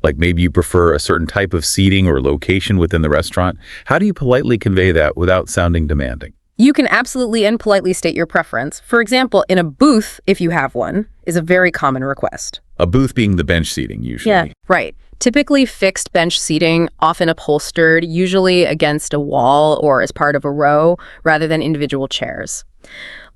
Like maybe you prefer a certain type of seating or location within the restaurant. How do you politely convey that without sounding demanding? You can absolutely and politely state your preference. For example, in a booth, if you have one, is a very common request. A booth being the bench seating, usually. Yeah, right. Typically fixed bench seating, often upholstered, usually against a wall or as part of a row, rather than individual chairs.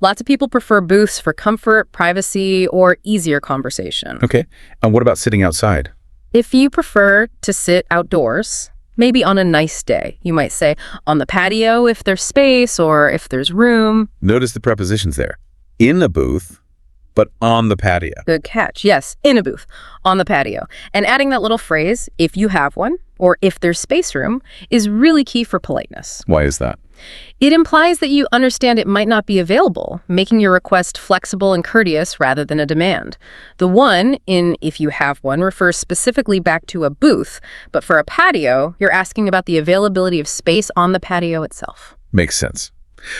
Lots of people prefer booths for comfort, privacy, or easier conversation. Okay. And what about sitting outside? If you prefer to sit outdoors, maybe on a nice day, you might say on the patio if there's space or if there's room. Notice the prepositions there. In a booth, but on the patio. Good catch. Yes, in a booth, on the patio. And adding that little phrase, if you have one, or if there's space room, is really key for politeness. Why is that? It implies that you understand it might not be available, making your request flexible and courteous rather than a demand. The one in if you have one refers specifically back to a booth, but for a patio, you're asking about the availability of space on the patio itself. Makes sense.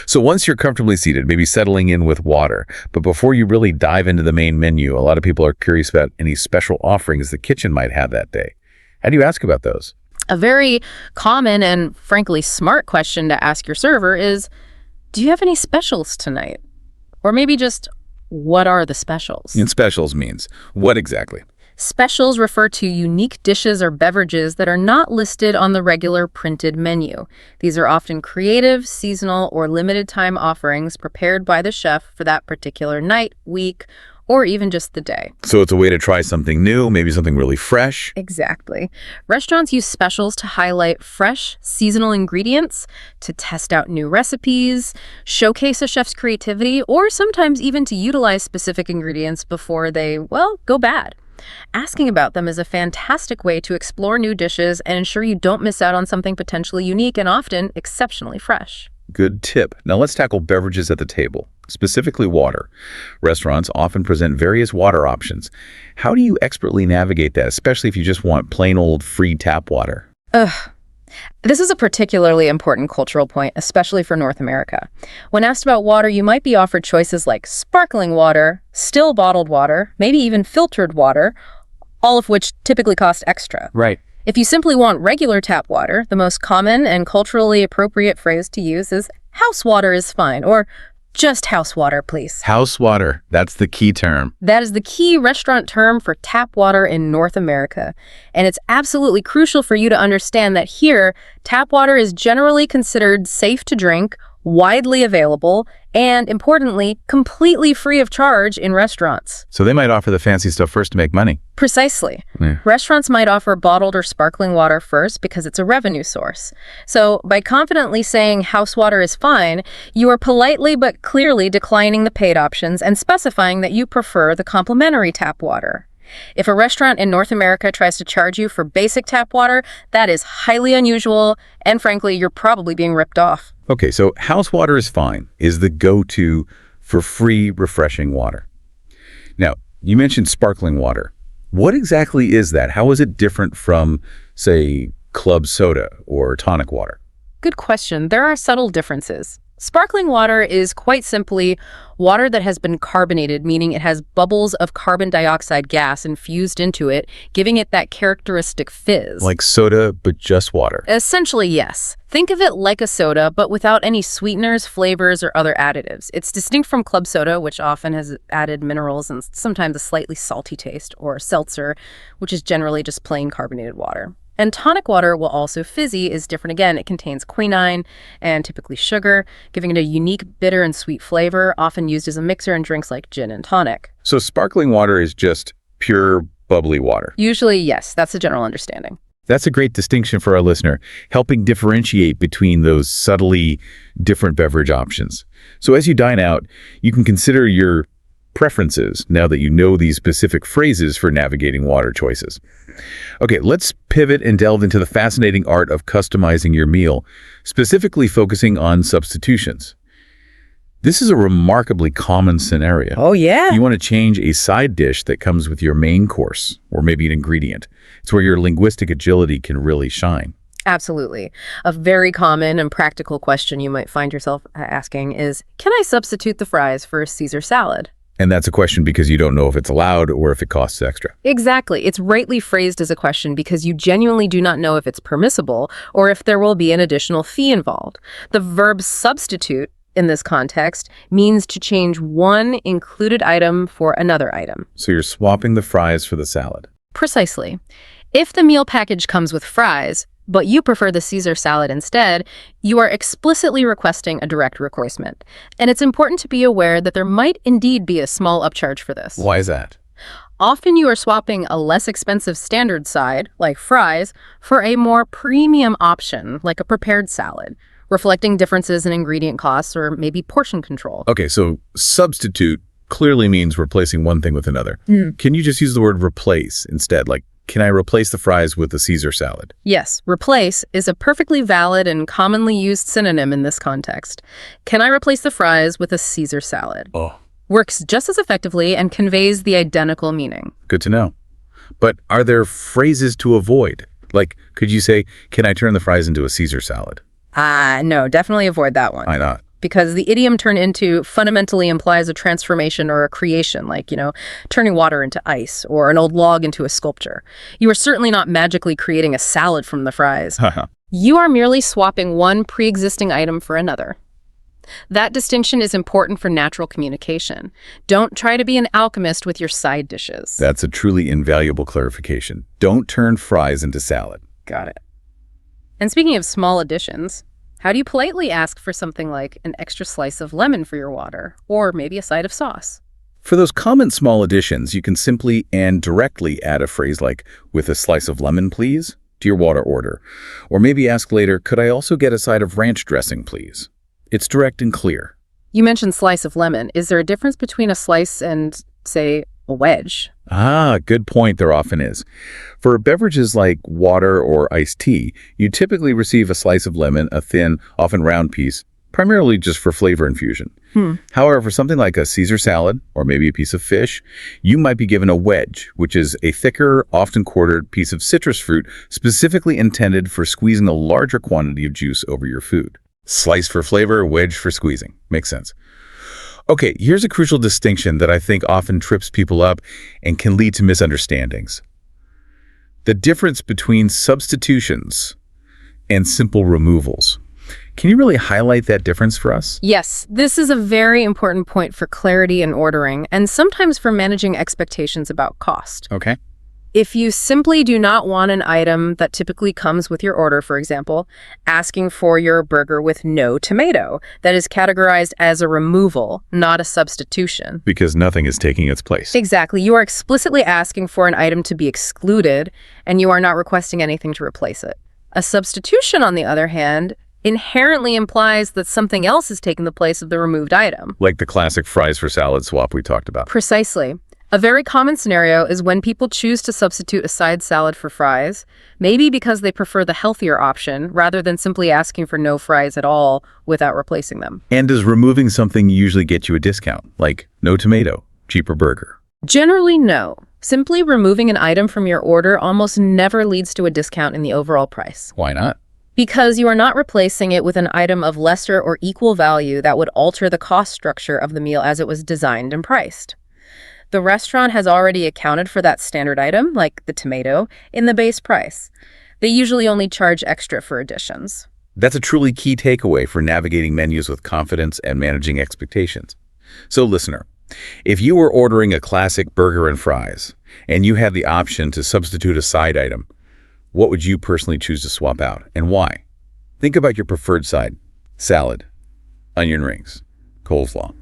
So once you're comfortably seated, maybe settling in with water, but before you really dive into the main menu, a lot of people are curious about any special offerings the kitchen might have that day. How do you ask about those? A very common and frankly smart question to ask your server is, do you have any specials tonight? Or maybe just, what are the specials? And specials means what exactly? Specials refer to unique dishes or beverages that are not listed on the regular printed menu. These are often creative, seasonal, or limited time offerings prepared by the chef for that particular night, week, or even just the day. So it's a way to try something new, maybe something really fresh. Exactly. Restaurants use specials to highlight fresh, seasonal ingredients, to test out new recipes, showcase a chef's creativity, or sometimes even to utilize specific ingredients before they, well, go bad. Asking about them is a fantastic way to explore new dishes and ensure you don't miss out on something potentially unique and often exceptionally fresh. Good tip. Now let's tackle beverages at the table, specifically water. Restaurants often present various water options. How do you expertly navigate that, especially if you just want plain old free tap water? This is a particularly important cultural point, especially for North America. When asked about water, you might be offered choices like sparkling water, still bottled water, maybe even filtered water, all of which typically cost extra. Right. If you simply want regular tap water, the most common and culturally appropriate phrase to use is house water is fine, or just house water, please. House water, that's the key term. That is the key restaurant term for tap water in North America. And it's absolutely crucial for you to understand that here, tap water is generally considered safe to drink, widely available, and importantly, completely free of charge in restaurants. So they might offer the fancy stuff first to make money. Precisely. Yeah. Restaurants might offer bottled or sparkling water first because it's a revenue source. So by confidently saying house water is fine, you are politely but clearly declining the paid options and specifying that you prefer the complimentary tap water. If a restaurant in North America tries to charge you for basic tap water, that is highly unusual, and frankly, you're probably being ripped off. Okay, so house water is fine, is the go-to for free, refreshing water. Now, you mentioned sparkling water. What exactly is that? How is it different from, say, club soda or tonic water? Good question. There are subtle differences. Sparkling water is quite simply water that has been carbonated, meaning it has bubbles of carbon dioxide gas infused into it, giving it that characteristic fizz. Like soda, but just water. Essentially, yes. Think of it like a soda, but without any sweeteners, flavors, or other additives. It's distinct from club soda, which often has added minerals and sometimes a slightly salty taste, or seltzer, which is generally just plain carbonated water. And tonic water, while also fizzy, is different again. It contains quinine and typically sugar, giving it a unique bitter and sweet flavor, often used as a mixer in drinks like gin and tonic. So sparkling water is just pure, bubbly water. Usually, yes, that's the general understanding. That's a great distinction for our listener, helping differentiate between those subtly different beverage options. So as you dine out, you can consider your preferences now that you know these specific phrases for navigating water choices. Okay, let's pivot and delve into the fascinating art of customizing your meal, specifically focusing on substitutions. This is a remarkably common scenario. Oh, yeah? You want to change a side dish that comes with your main course, or maybe an ingredient. It's where your linguistic agility can really shine. Absolutely. A very common and practical question you might find yourself asking is, can I substitute the fries for a Caesar salad? And that's a question because you don't know if it's allowed or if it costs extra. Exactly. It's rightly phrased as a question because you genuinely do not know if it's permissible or if there will be an additional fee involved. The verb substitute in this context means to change one included item for another item. So you're swapping the fries for the salad. Precisely. If the meal package comes with fries, but you prefer the Caesar salad instead, you are explicitly requesting a direct replacement. And it's important to be aware that there might indeed be a small upcharge for this. Why is that? Often you are swapping a less expensive standard side, like fries, for a more premium option, like a prepared salad, reflecting differences in ingredient costs or maybe portion control. Okay, so substitute clearly means replacing one thing with another. Can you just use the word replace instead? Like, can I replace the fries with the Caesar salad? Yes, replace is a perfectly valid and commonly used synonym in this context. Can I replace the fries with a Caesar salad? Oh, Works just as effectively and conveys the identical meaning. good to know. But are there phrases to avoid? Like, could you say, can I turn the fries into a Caesar salad? No, definitely avoid that one. Why not? Because the idiom turn into fundamentally implies a transformation or a creation, like, turning water into ice or an old log into a sculpture. You are certainly not magically creating a salad from the fries. You are merely swapping one pre-existing item for another. That distinction is important for natural communication. Don't try to be an alchemist with your side dishes. That's a truly invaluable clarification. Don't turn fries into salad. Got it. And speaking of small additions, how do you politely ask for something like an extra slice of lemon for your water, or maybe a side of sauce? For those common small additions, you can simply and directly add a phrase like, with a slice of lemon, please, to your water order. Or maybe ask later, could I also get a side of ranch dressing, please? It's direct and clear. You mentioned slice of lemon. Is there a difference between a slice and, say, a wedge? Good point. There often is. For beverages like water or iced tea, you typically receive a slice of lemon, a thin, often round piece, primarily just for flavor infusion. However, for something like a Caesar salad or maybe a piece of fish, you might be given a wedge, which is a thicker, often quartered piece of citrus fruit specifically intended for squeezing a larger quantity of juice over your food. Slice for flavor, wedge for squeezing. Makes sense. Okay, here's a crucial distinction that I think often trips people up and can lead to misunderstandings. The difference between substitutions and simple removals. Can you really highlight that difference for us? Yes, this is a very important point for clarity and ordering, and sometimes for managing expectations about cost. Okay. If you simply do not want an item that typically comes with your order, for example, asking for your burger with no tomato, that is categorized as a removal, not a substitution. Because nothing is taking its place. Exactly. You are explicitly asking for an item to be excluded, and you are not requesting anything to replace it. A substitution, on the other hand, inherently implies that something else is taking the place of the removed item. Like the classic fries for salad swap we talked about. Precisely. A very common scenario is when people choose to substitute a side salad for fries, maybe because they prefer the healthier option rather than simply asking for no fries at all without replacing them. And does removing something usually get you a discount, like no tomato, cheaper burger? Generally, no. Simply removing an item from your order almost never leads to a discount in the overall price. Why not? Because you are not replacing it with an item of lesser or equal value that would alter the cost structure of the meal as it was designed and priced. The restaurant has already accounted for that standard item, like the tomato, in the base price. They usually only charge extra for additions. That's a truly key takeaway for navigating menus with confidence and managing expectations. So listener, if you were ordering a classic burger and fries, and you had the option to substitute a side item, what would you personally choose to swap out, and why? Think about your preferred side. Salad, onion rings, coleslaw.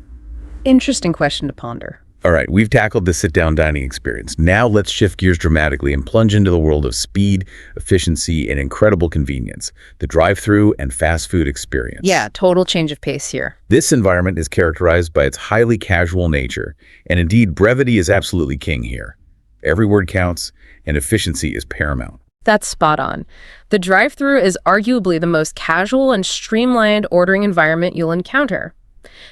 Interesting question to ponder. All right, we've tackled the sit-down dining experience. Now let's shift gears dramatically and plunge into the world of speed, efficiency, and incredible convenience, the drive-through and fast food experience. Yeah, total change of pace here. This environment is characterized by its highly casual nature, and indeed, brevity is absolutely king here. Every word counts, and efficiency is paramount. That's spot on. The drive-through is arguably the most casual and streamlined ordering environment you'll encounter.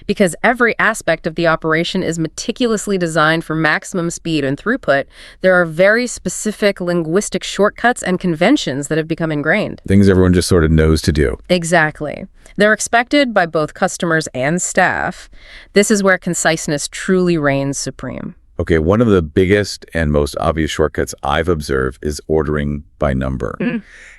Because every aspect of the operation is meticulously designed for maximum speed and throughput, there are very specific linguistic shortcuts and conventions that have become ingrained. Things everyone just sort of knows to do. Exactly. They're expected by both customers and staff. This is where conciseness truly reigns supreme. Okay, one of the biggest and most obvious shortcuts I've observed is ordering by number.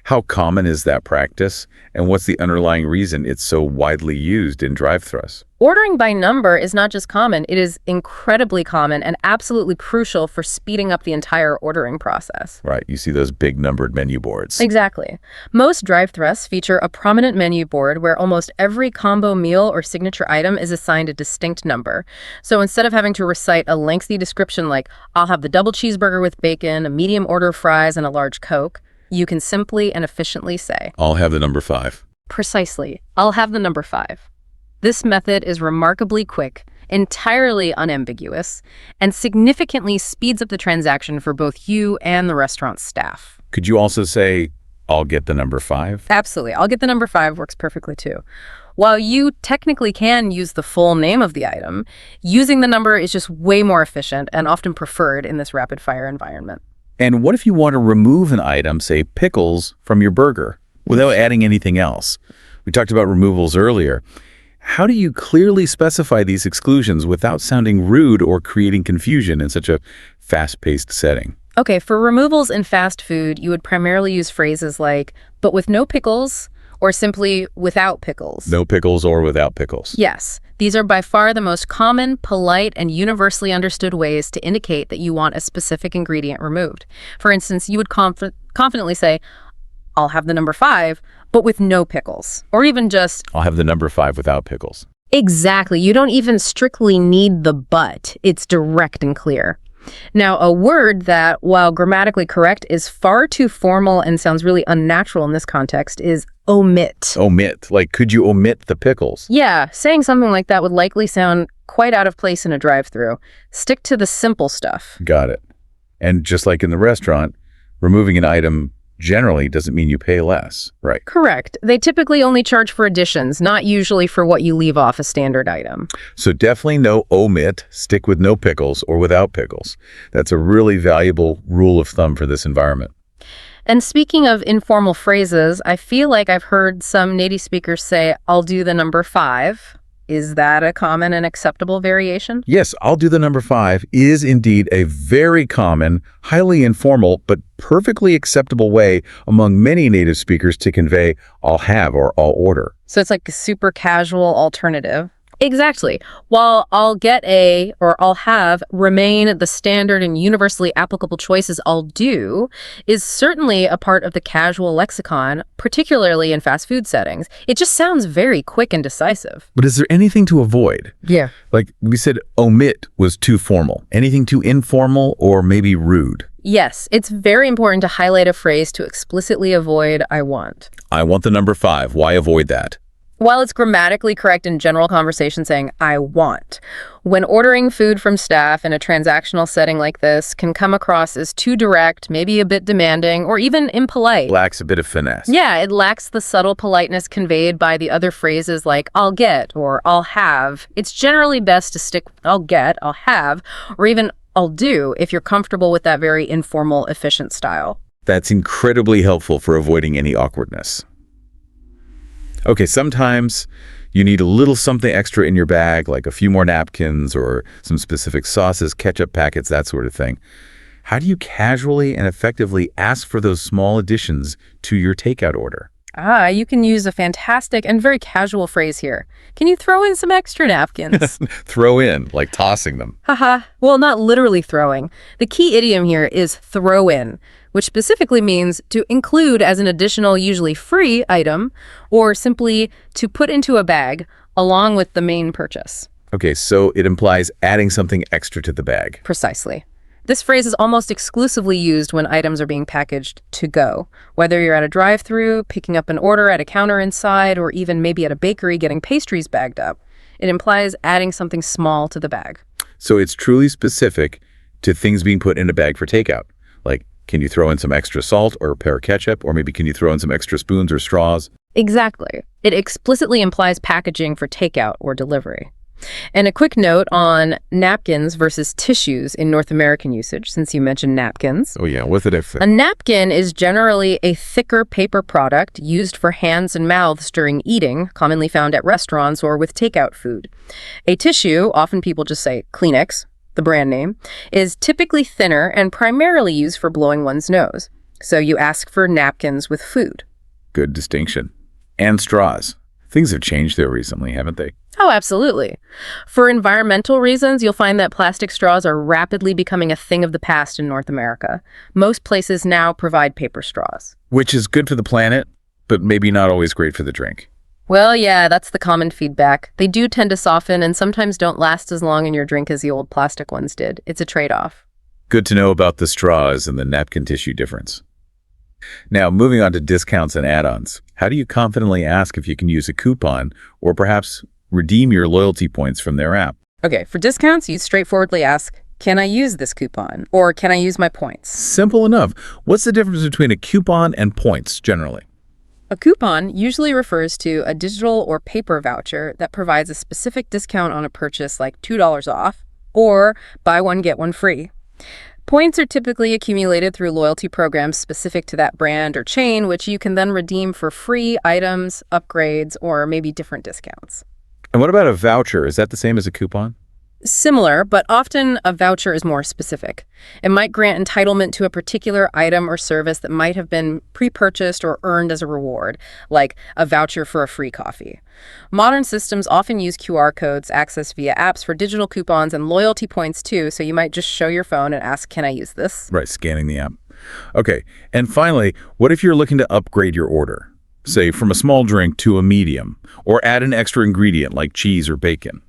How common is that practice, and what's the underlying reason it's so widely used in drive-thrus? Ordering by number is not just common, it is incredibly common and absolutely crucial for speeding up the entire ordering process. Right, you see those big numbered menu boards. Exactly. Most drive-thrus feature a prominent menu board where almost every combo meal or signature item is assigned a distinct number. So instead of having to recite a lengthy description like, I'll have the double cheeseburger with bacon, a medium order of fries, and a large Coke, you can simply and efficiently say, I'll have the number 5. Precisely. I'll have the number 5. This method is remarkably quick, entirely unambiguous, and significantly speeds up the transaction for both you and the restaurant staff. Could you also say, I'll get the number 5? Absolutely. I'll get the number 5 works perfectly too. While you technically can use the full name of the item, using the number is just way more efficient and often preferred in this rapid-fire environment. And what if you want to remove an item, say pickles, from your burger without adding anything else? We talked about removals earlier. How do you clearly specify these exclusions without sounding rude or creating confusion in such a fast-paced setting? Okay, for removals in fast food, you would primarily use phrases like, but with no pickles, or simply without pickles. No pickles or without pickles. Yes, these are by far the most common, polite, and universally understood ways to indicate that you want a specific ingredient removed. For instance, you would confidently say, I'll have the number 5, but with no pickles. Or even just, I'll have the number 5 without pickles. Exactly. You don't even strictly need the but. It's direct and clear. Now, a word that, while grammatically correct, is far too formal and sounds really unnatural in this context is omit. Omit. Like, could you omit the pickles? Yeah, saying something like that would likely sound quite out of place in a drive-thru. Stick to the simple stuff. Got it. And just like in the restaurant, removing an item generally doesn't mean you pay less, right? Correct. They typically only charge for additions, not usually for what you leave off a standard item. So definitely no omit, stick with no pickles or without pickles. That's a really valuable rule of thumb for this environment. And speaking of informal phrases, I feel like I've heard some native speakers say, I'll do the number 5. Is that a common and acceptable variation? Yes, I'll do the number 5 is indeed a very common, highly informal, but perfectly acceptable way among many native speakers to convey I'll have or I'll order. So it's like a super casual alternative. Exactly. While I'll get a or I'll have remain the standard and universally applicable choices I'll do is certainly a part of the casual lexicon, particularly in fast food settings. It just sounds very quick and decisive. But is there anything to avoid? Yeah. Like we said, omit was too formal. Anything too informal or maybe rude? Yes, it's very important to highlight a phrase to explicitly avoid I want. I want the number 5. Why avoid that? While it's grammatically correct in general conversation saying, I want, when ordering food from staff in a transactional setting like this can come across as too direct, maybe a bit demanding, or even impolite. Lacks a bit of finesse. Yeah, it lacks the subtle politeness conveyed by the other phrases like I'll get or I'll have. It's generally best to stick with I'll get, I'll have, or even I'll do if you're comfortable with that very informal, efficient style. That's incredibly helpful for avoiding any awkwardness. Okay, sometimes you need a little something extra in your bag, like a few more napkins or some specific sauces, ketchup packets, that sort of thing. How do you casually and effectively ask for those small additions to your takeout order? You can use a fantastic and very casual phrase here. Can you throw in some extra napkins? Throw in, like tossing them. Haha. Well, not literally throwing. The key idiom here is throw in, which specifically means to include as an additional, usually free item, or simply to put into a bag along with the main purchase. Okay, so it implies adding something extra to the bag. Precisely. This phrase is almost exclusively used when items are being packaged to go, whether you're at a drive-thru, picking up an order at a counter inside, or even maybe at a bakery getting pastries bagged up. It implies adding something small to the bag. So it's truly specific to things being put in a bag for takeout. Like, can you throw in some extra salt or a pair of ketchup? Or maybe can you throw in some extra spoons or straws? Exactly. It explicitly implies packaging for takeout or delivery. And a quick note on napkins versus tissues in North American usage, since you mentioned napkins. Oh yeah, what's the difference? A napkin is generally a thicker paper product used for hands and mouths during eating, commonly found at restaurants or with takeout food. A tissue, often people just say Kleenex, the brand name, is typically thinner and primarily used for blowing one's nose. So you ask for napkins with food. Good distinction. And straws. Things have changed there recently, haven't they? Oh, absolutely. For environmental reasons, you'll find that plastic straws are rapidly becoming a thing of the past in North America. Most places now provide paper straws. Which is good for the planet, but maybe not always great for the drink. Well, yeah, that's the common feedback. They do tend to soften and sometimes don't last as long in your drink as the old plastic ones did. It's a trade-off. Good to know about the straws and the napkin tissue difference. Now, moving on to discounts and add-ons. How do you confidently ask if you can use a coupon or perhaps redeem your loyalty points from their app? Okay, for discounts, you straightforwardly ask, can I use this coupon? Or can I use my points? Simple enough. What's the difference between a coupon and points, generally? A coupon usually refers to a digital or paper voucher that provides a specific discount on a purchase like $2 off or buy one, get one free. Points are typically accumulated through loyalty programs specific to that brand or chain, which you can then redeem for free items, upgrades, or maybe different discounts. And what about a voucher? Is that the same as a coupon? Similar, but often a voucher is more specific. It might grant entitlement to a particular item or service that might have been pre-purchased or earned as a reward, like a voucher for a free coffee. Modern systems often use QR codes accessed via apps for digital coupons and loyalty points too, so you might just show your phone and ask, can I use this? Right, scanning the app. Okay, and finally, what if you're looking to upgrade your order? Say, from a small drink to a medium, or add an extra ingredient like cheese or bacon.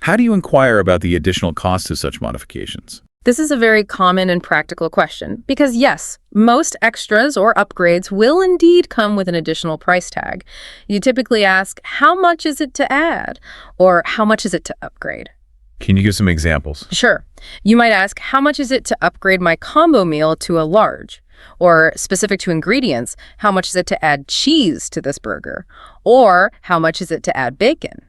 How do you inquire about the additional cost of such modifications? This is a very common and practical question because yes, most extras or upgrades will indeed come with an additional price tag. You typically ask, how much is it to add? Or how much is it to upgrade? Can you give some examples? Sure. You might ask, how much is it to upgrade my combo meal to a large? Or specific to ingredients, how much is it to add cheese to this burger? Or how much is it to add bacon?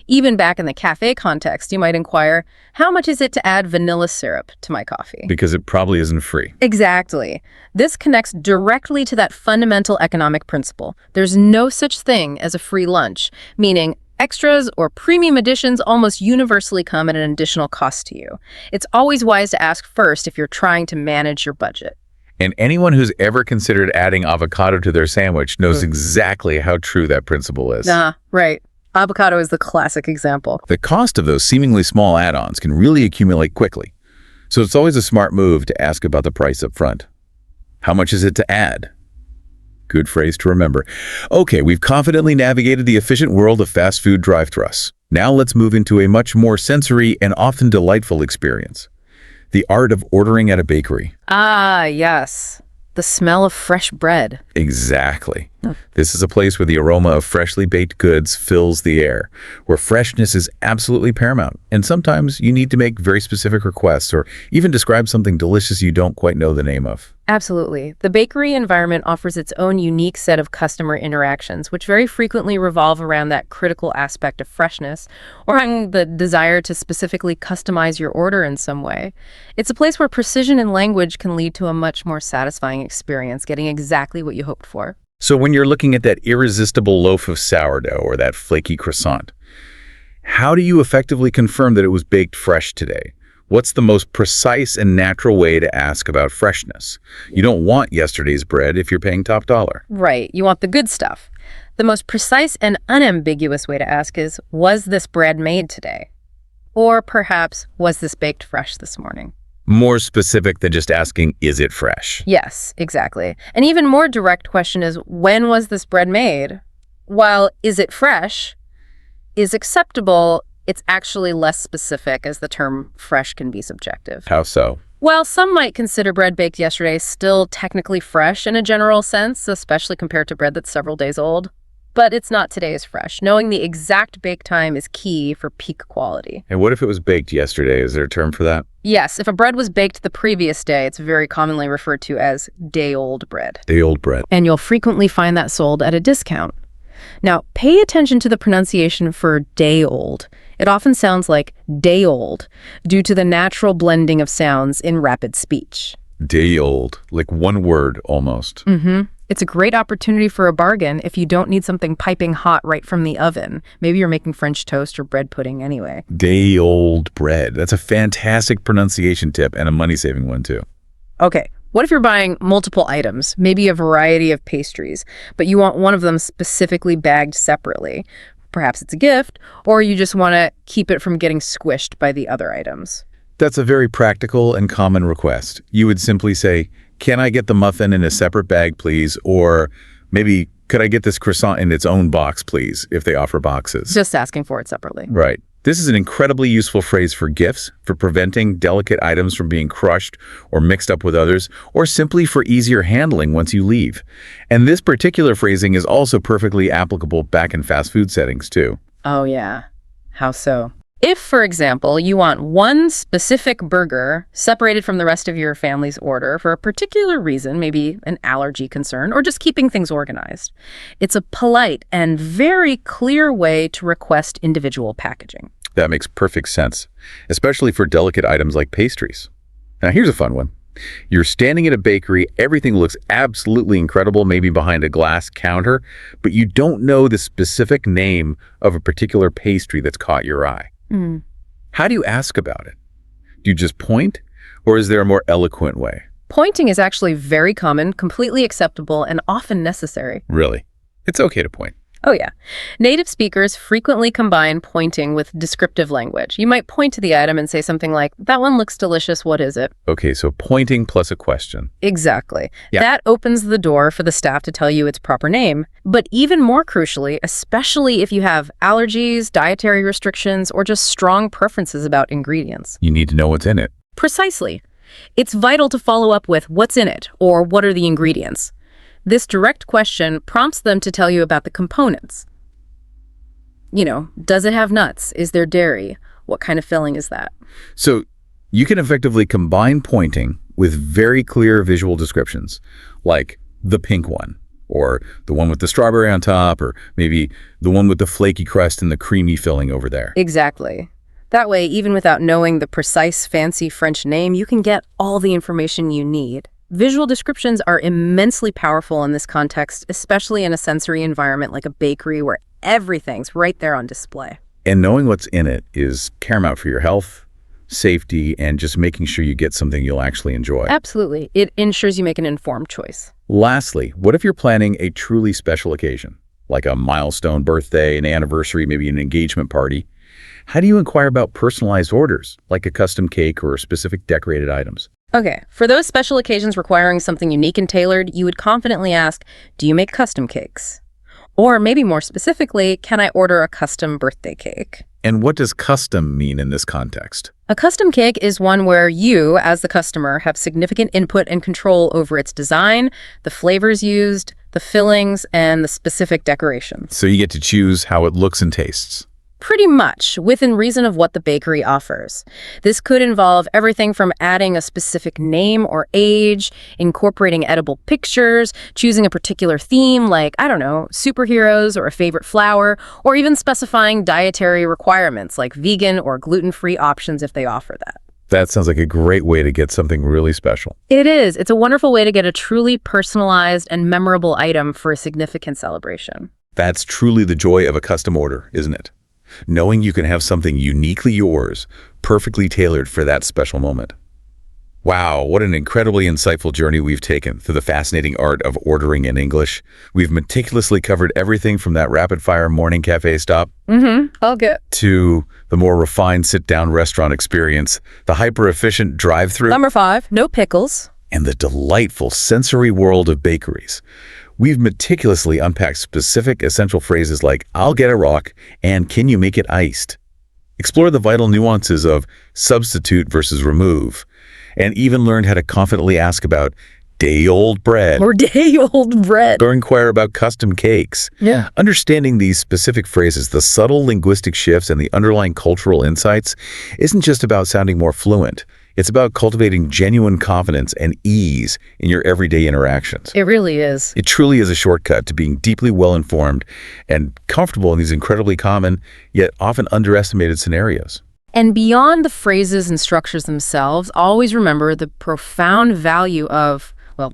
Even back in the cafe context, you might inquire, how much is it to add vanilla syrup to my coffee? Because it probably isn't free. Exactly. This connects directly to that fundamental economic principle. There's no such thing as a free lunch, meaning extras or premium additions almost universally come at an additional cost to you. It's always wise to ask first if you're trying to manage your budget. And anyone who's ever considered adding avocado to their sandwich knows exactly how true that principle is. Right. Avocado is the classic example. The cost of those seemingly small add-ons can really accumulate quickly. So it's always a smart move to ask about the price up front. How much is it to add? Good phrase to remember. Okay, we've confidently navigated the efficient world of fast food drive-thrus. Now let's move into a much more sensory and often delightful experience. The art of ordering at a bakery. Ah, yes. The smell of fresh bread. Exactly. This is a place where the aroma of freshly baked goods fills the air, where freshness is absolutely paramount. And sometimes you need to make very specific requests or even describe something delicious you don't quite know the name of. Absolutely. The bakery environment offers its own unique set of customer interactions, which very frequently revolve around that critical aspect of freshness or having the desire to specifically customize your order in some way. It's a place where precision in language can lead to a much more satisfying experience, getting exactly what you hoped for. So when you're looking at that irresistible loaf of sourdough or that flaky croissant, how do you effectively confirm that it was baked fresh today? What's the most precise and natural way to ask about freshness? You don't want yesterday's bread if you're paying top dollar. Right, you want the good stuff. The most precise and unambiguous way to ask is, was this bread made today? Or perhaps, was this baked fresh this morning? More specific than just asking, is it fresh? Yes, exactly. An even more direct question is, when was this bread made? While is it fresh is acceptable, it's actually less specific, as the term fresh can be subjective. How so? Well, some might consider bread baked yesterday still technically fresh in a general sense, especially compared to bread that's several days old. But it's not today's fresh. Knowing the exact bake time is key for peak quality. And what if it was baked yesterday? Is there a term for that? Yes, if a bread was baked the previous day, it's very commonly referred to as day-old bread. Day-old bread. And you'll frequently find that sold at a discount. Now, pay attention to the pronunciation for day-old. It often sounds like day-old due to the natural blending of sounds in rapid speech. Day-old, like one word almost. It's a great opportunity for a bargain if you don't need something piping hot right from the oven. Maybe you're making French toast or bread pudding anyway. Day-old bread. That's a fantastic pronunciation tip and a money-saving one too. Okay, what if you're buying multiple items, maybe a variety of pastries, but you want one of them specifically bagged separately? Perhaps it's a gift, or you just want to keep it from getting squished by the other items. That's a very practical and common request. You would simply say, can I get the muffin in a separate bag, please? Or maybe, could I get this croissant in its own box, please, if they offer boxes? Just asking for it separately. Right. This is an incredibly useful phrase for gifts, for preventing delicate items from being crushed or mixed up with others, or simply for easier handling once you leave. And this particular phrasing is also perfectly applicable back in fast food settings, too. Oh, yeah. How so? If, for example, you want one specific burger separated from the rest of your family's order for a particular reason, maybe an allergy concern, or just keeping things organized, it's a polite and very clear way to request individual packaging. That makes perfect sense, especially for delicate items like pastries. Now, here's a fun one. You're standing at a bakery, everything looks absolutely incredible, maybe behind a glass counter, but you don't know the specific name of a particular pastry that's caught your eye. How do you ask about it? Do you just point, or is there a more eloquent way? Pointing is actually very common, completely acceptable, and often necessary. Really? It's okay to point. Oh, yeah. Native speakers frequently combine pointing with descriptive language. You might point to the item and say something like, that one looks delicious, what is it? Okay, so pointing plus a question. Exactly. Yeah. That opens the door for the staff to tell you its proper name. But even more crucially, especially if you have allergies, dietary restrictions, or just strong preferences about ingredients. You need to know what's in it. Precisely. It's vital to follow up with what's in it, or what are the ingredients. This direct question prompts them to tell you about the components. You know, does it have nuts? Is there dairy? What kind of filling is that? So you can effectively combine pointing with very clear visual descriptions, like the pink one, or the one with the strawberry on top, or maybe the one with the flaky crust and the creamy filling over there. Exactly. That way, even without knowing the precise fancy French name, you can get all the information you need. Visual descriptions are immensely powerful in this context, especially in a sensory environment like a bakery where everything's right there on display. And knowing what's in it is paramount for your health, safety, and just making sure you get something you'll actually enjoy. Absolutely. It ensures you make an informed choice. Lastly, what if you're planning a truly special occasion, like a milestone birthday, an anniversary, maybe an engagement party? How do you inquire about personalized orders, like a custom cake or specific decorated items? Okay, for those special occasions requiring something unique and tailored, you would confidently ask, do you make custom cakes? Or maybe more specifically, can I order a custom birthday cake? And what does custom mean in this context? A custom cake is one where you, as the customer, have significant input and control over its design, the flavors used, the fillings, and the specific decorations. So you get to choose how it looks and tastes. Pretty much, within reason of what the bakery offers. This could involve everything from adding a specific name or age, incorporating edible pictures, choosing a particular theme like, I don't know, superheroes or a favorite flower, or even specifying dietary requirements like vegan or gluten-free options if they offer that. That sounds like a great way to get something really special. It is. It's a wonderful way to get a truly personalized and memorable item for a significant celebration. That's truly the joy of a custom order, isn't it? Knowing you can have something uniquely yours, perfectly tailored for that special moment. Wow, what an incredibly insightful journey we've taken through the fascinating art of ordering in English. We've meticulously covered everything from that rapid-fire morning cafe stop All good. to the more refined sit-down restaurant experience, the hyper-efficient drive-through, Number 5, no pickles. and the delightful sensory world of bakeries. We've meticulously unpacked specific essential phrases like, I'll get a rock, and can you make it iced? Explore the vital nuances of substitute versus remove, and even learned how to confidently ask about day-old bread Or day-old bread. or inquire about custom cakes. Yeah. Understanding these specific phrases, the subtle linguistic shifts and the underlying cultural insights, isn't just about sounding more fluent. It's about cultivating genuine confidence and ease in your everyday interactions. It really is. It truly is a shortcut to being deeply well-informed and comfortable in these incredibly common, yet often underestimated scenarios. And beyond the phrases and structures themselves, always remember the profound value of, well,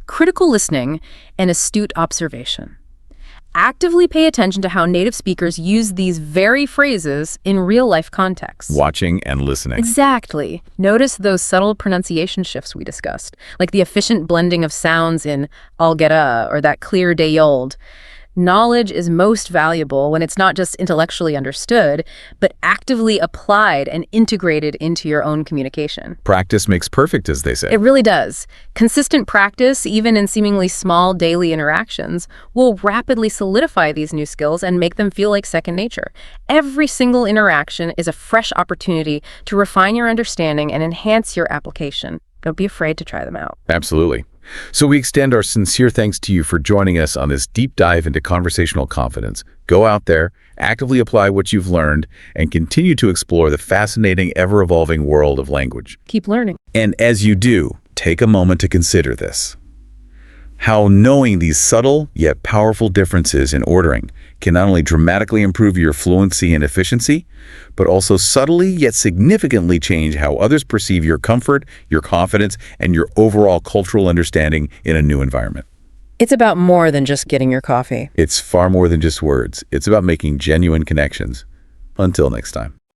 critical listening and astute observation. Actively pay attention to how native speakers use these very phrases in real-life contexts. Watching and listening. Exactly. Notice those subtle pronunciation shifts we discussed, like the efficient blending of sounds in I'll get a or that clear day old. Knowledge is most valuable when it's not just intellectually understood, but actively applied and integrated into your own communication. Practice makes perfect, as they say. It really does. Consistent practice, even in seemingly small daily interactions, will rapidly solidify these new skills and make them feel like second nature. Every single interaction is a fresh opportunity to refine your understanding and enhance your application. Don't be afraid to try them out. Absolutely. So we extend our sincere thanks to you for joining us on this deep dive into conversational confidence. Go out there, actively apply what you've learned, and continue to explore the fascinating, ever-evolving world of language. Keep learning. And as you do, take a moment to consider this. How knowing these subtle yet powerful differences in ordering can not only dramatically improve your fluency and efficiency, but also subtly yet significantly change how others perceive your comfort, your confidence, and your overall cultural understanding in a new environment. It's about more than just getting your coffee. It's far more than just words. It's about making genuine connections. Until next time.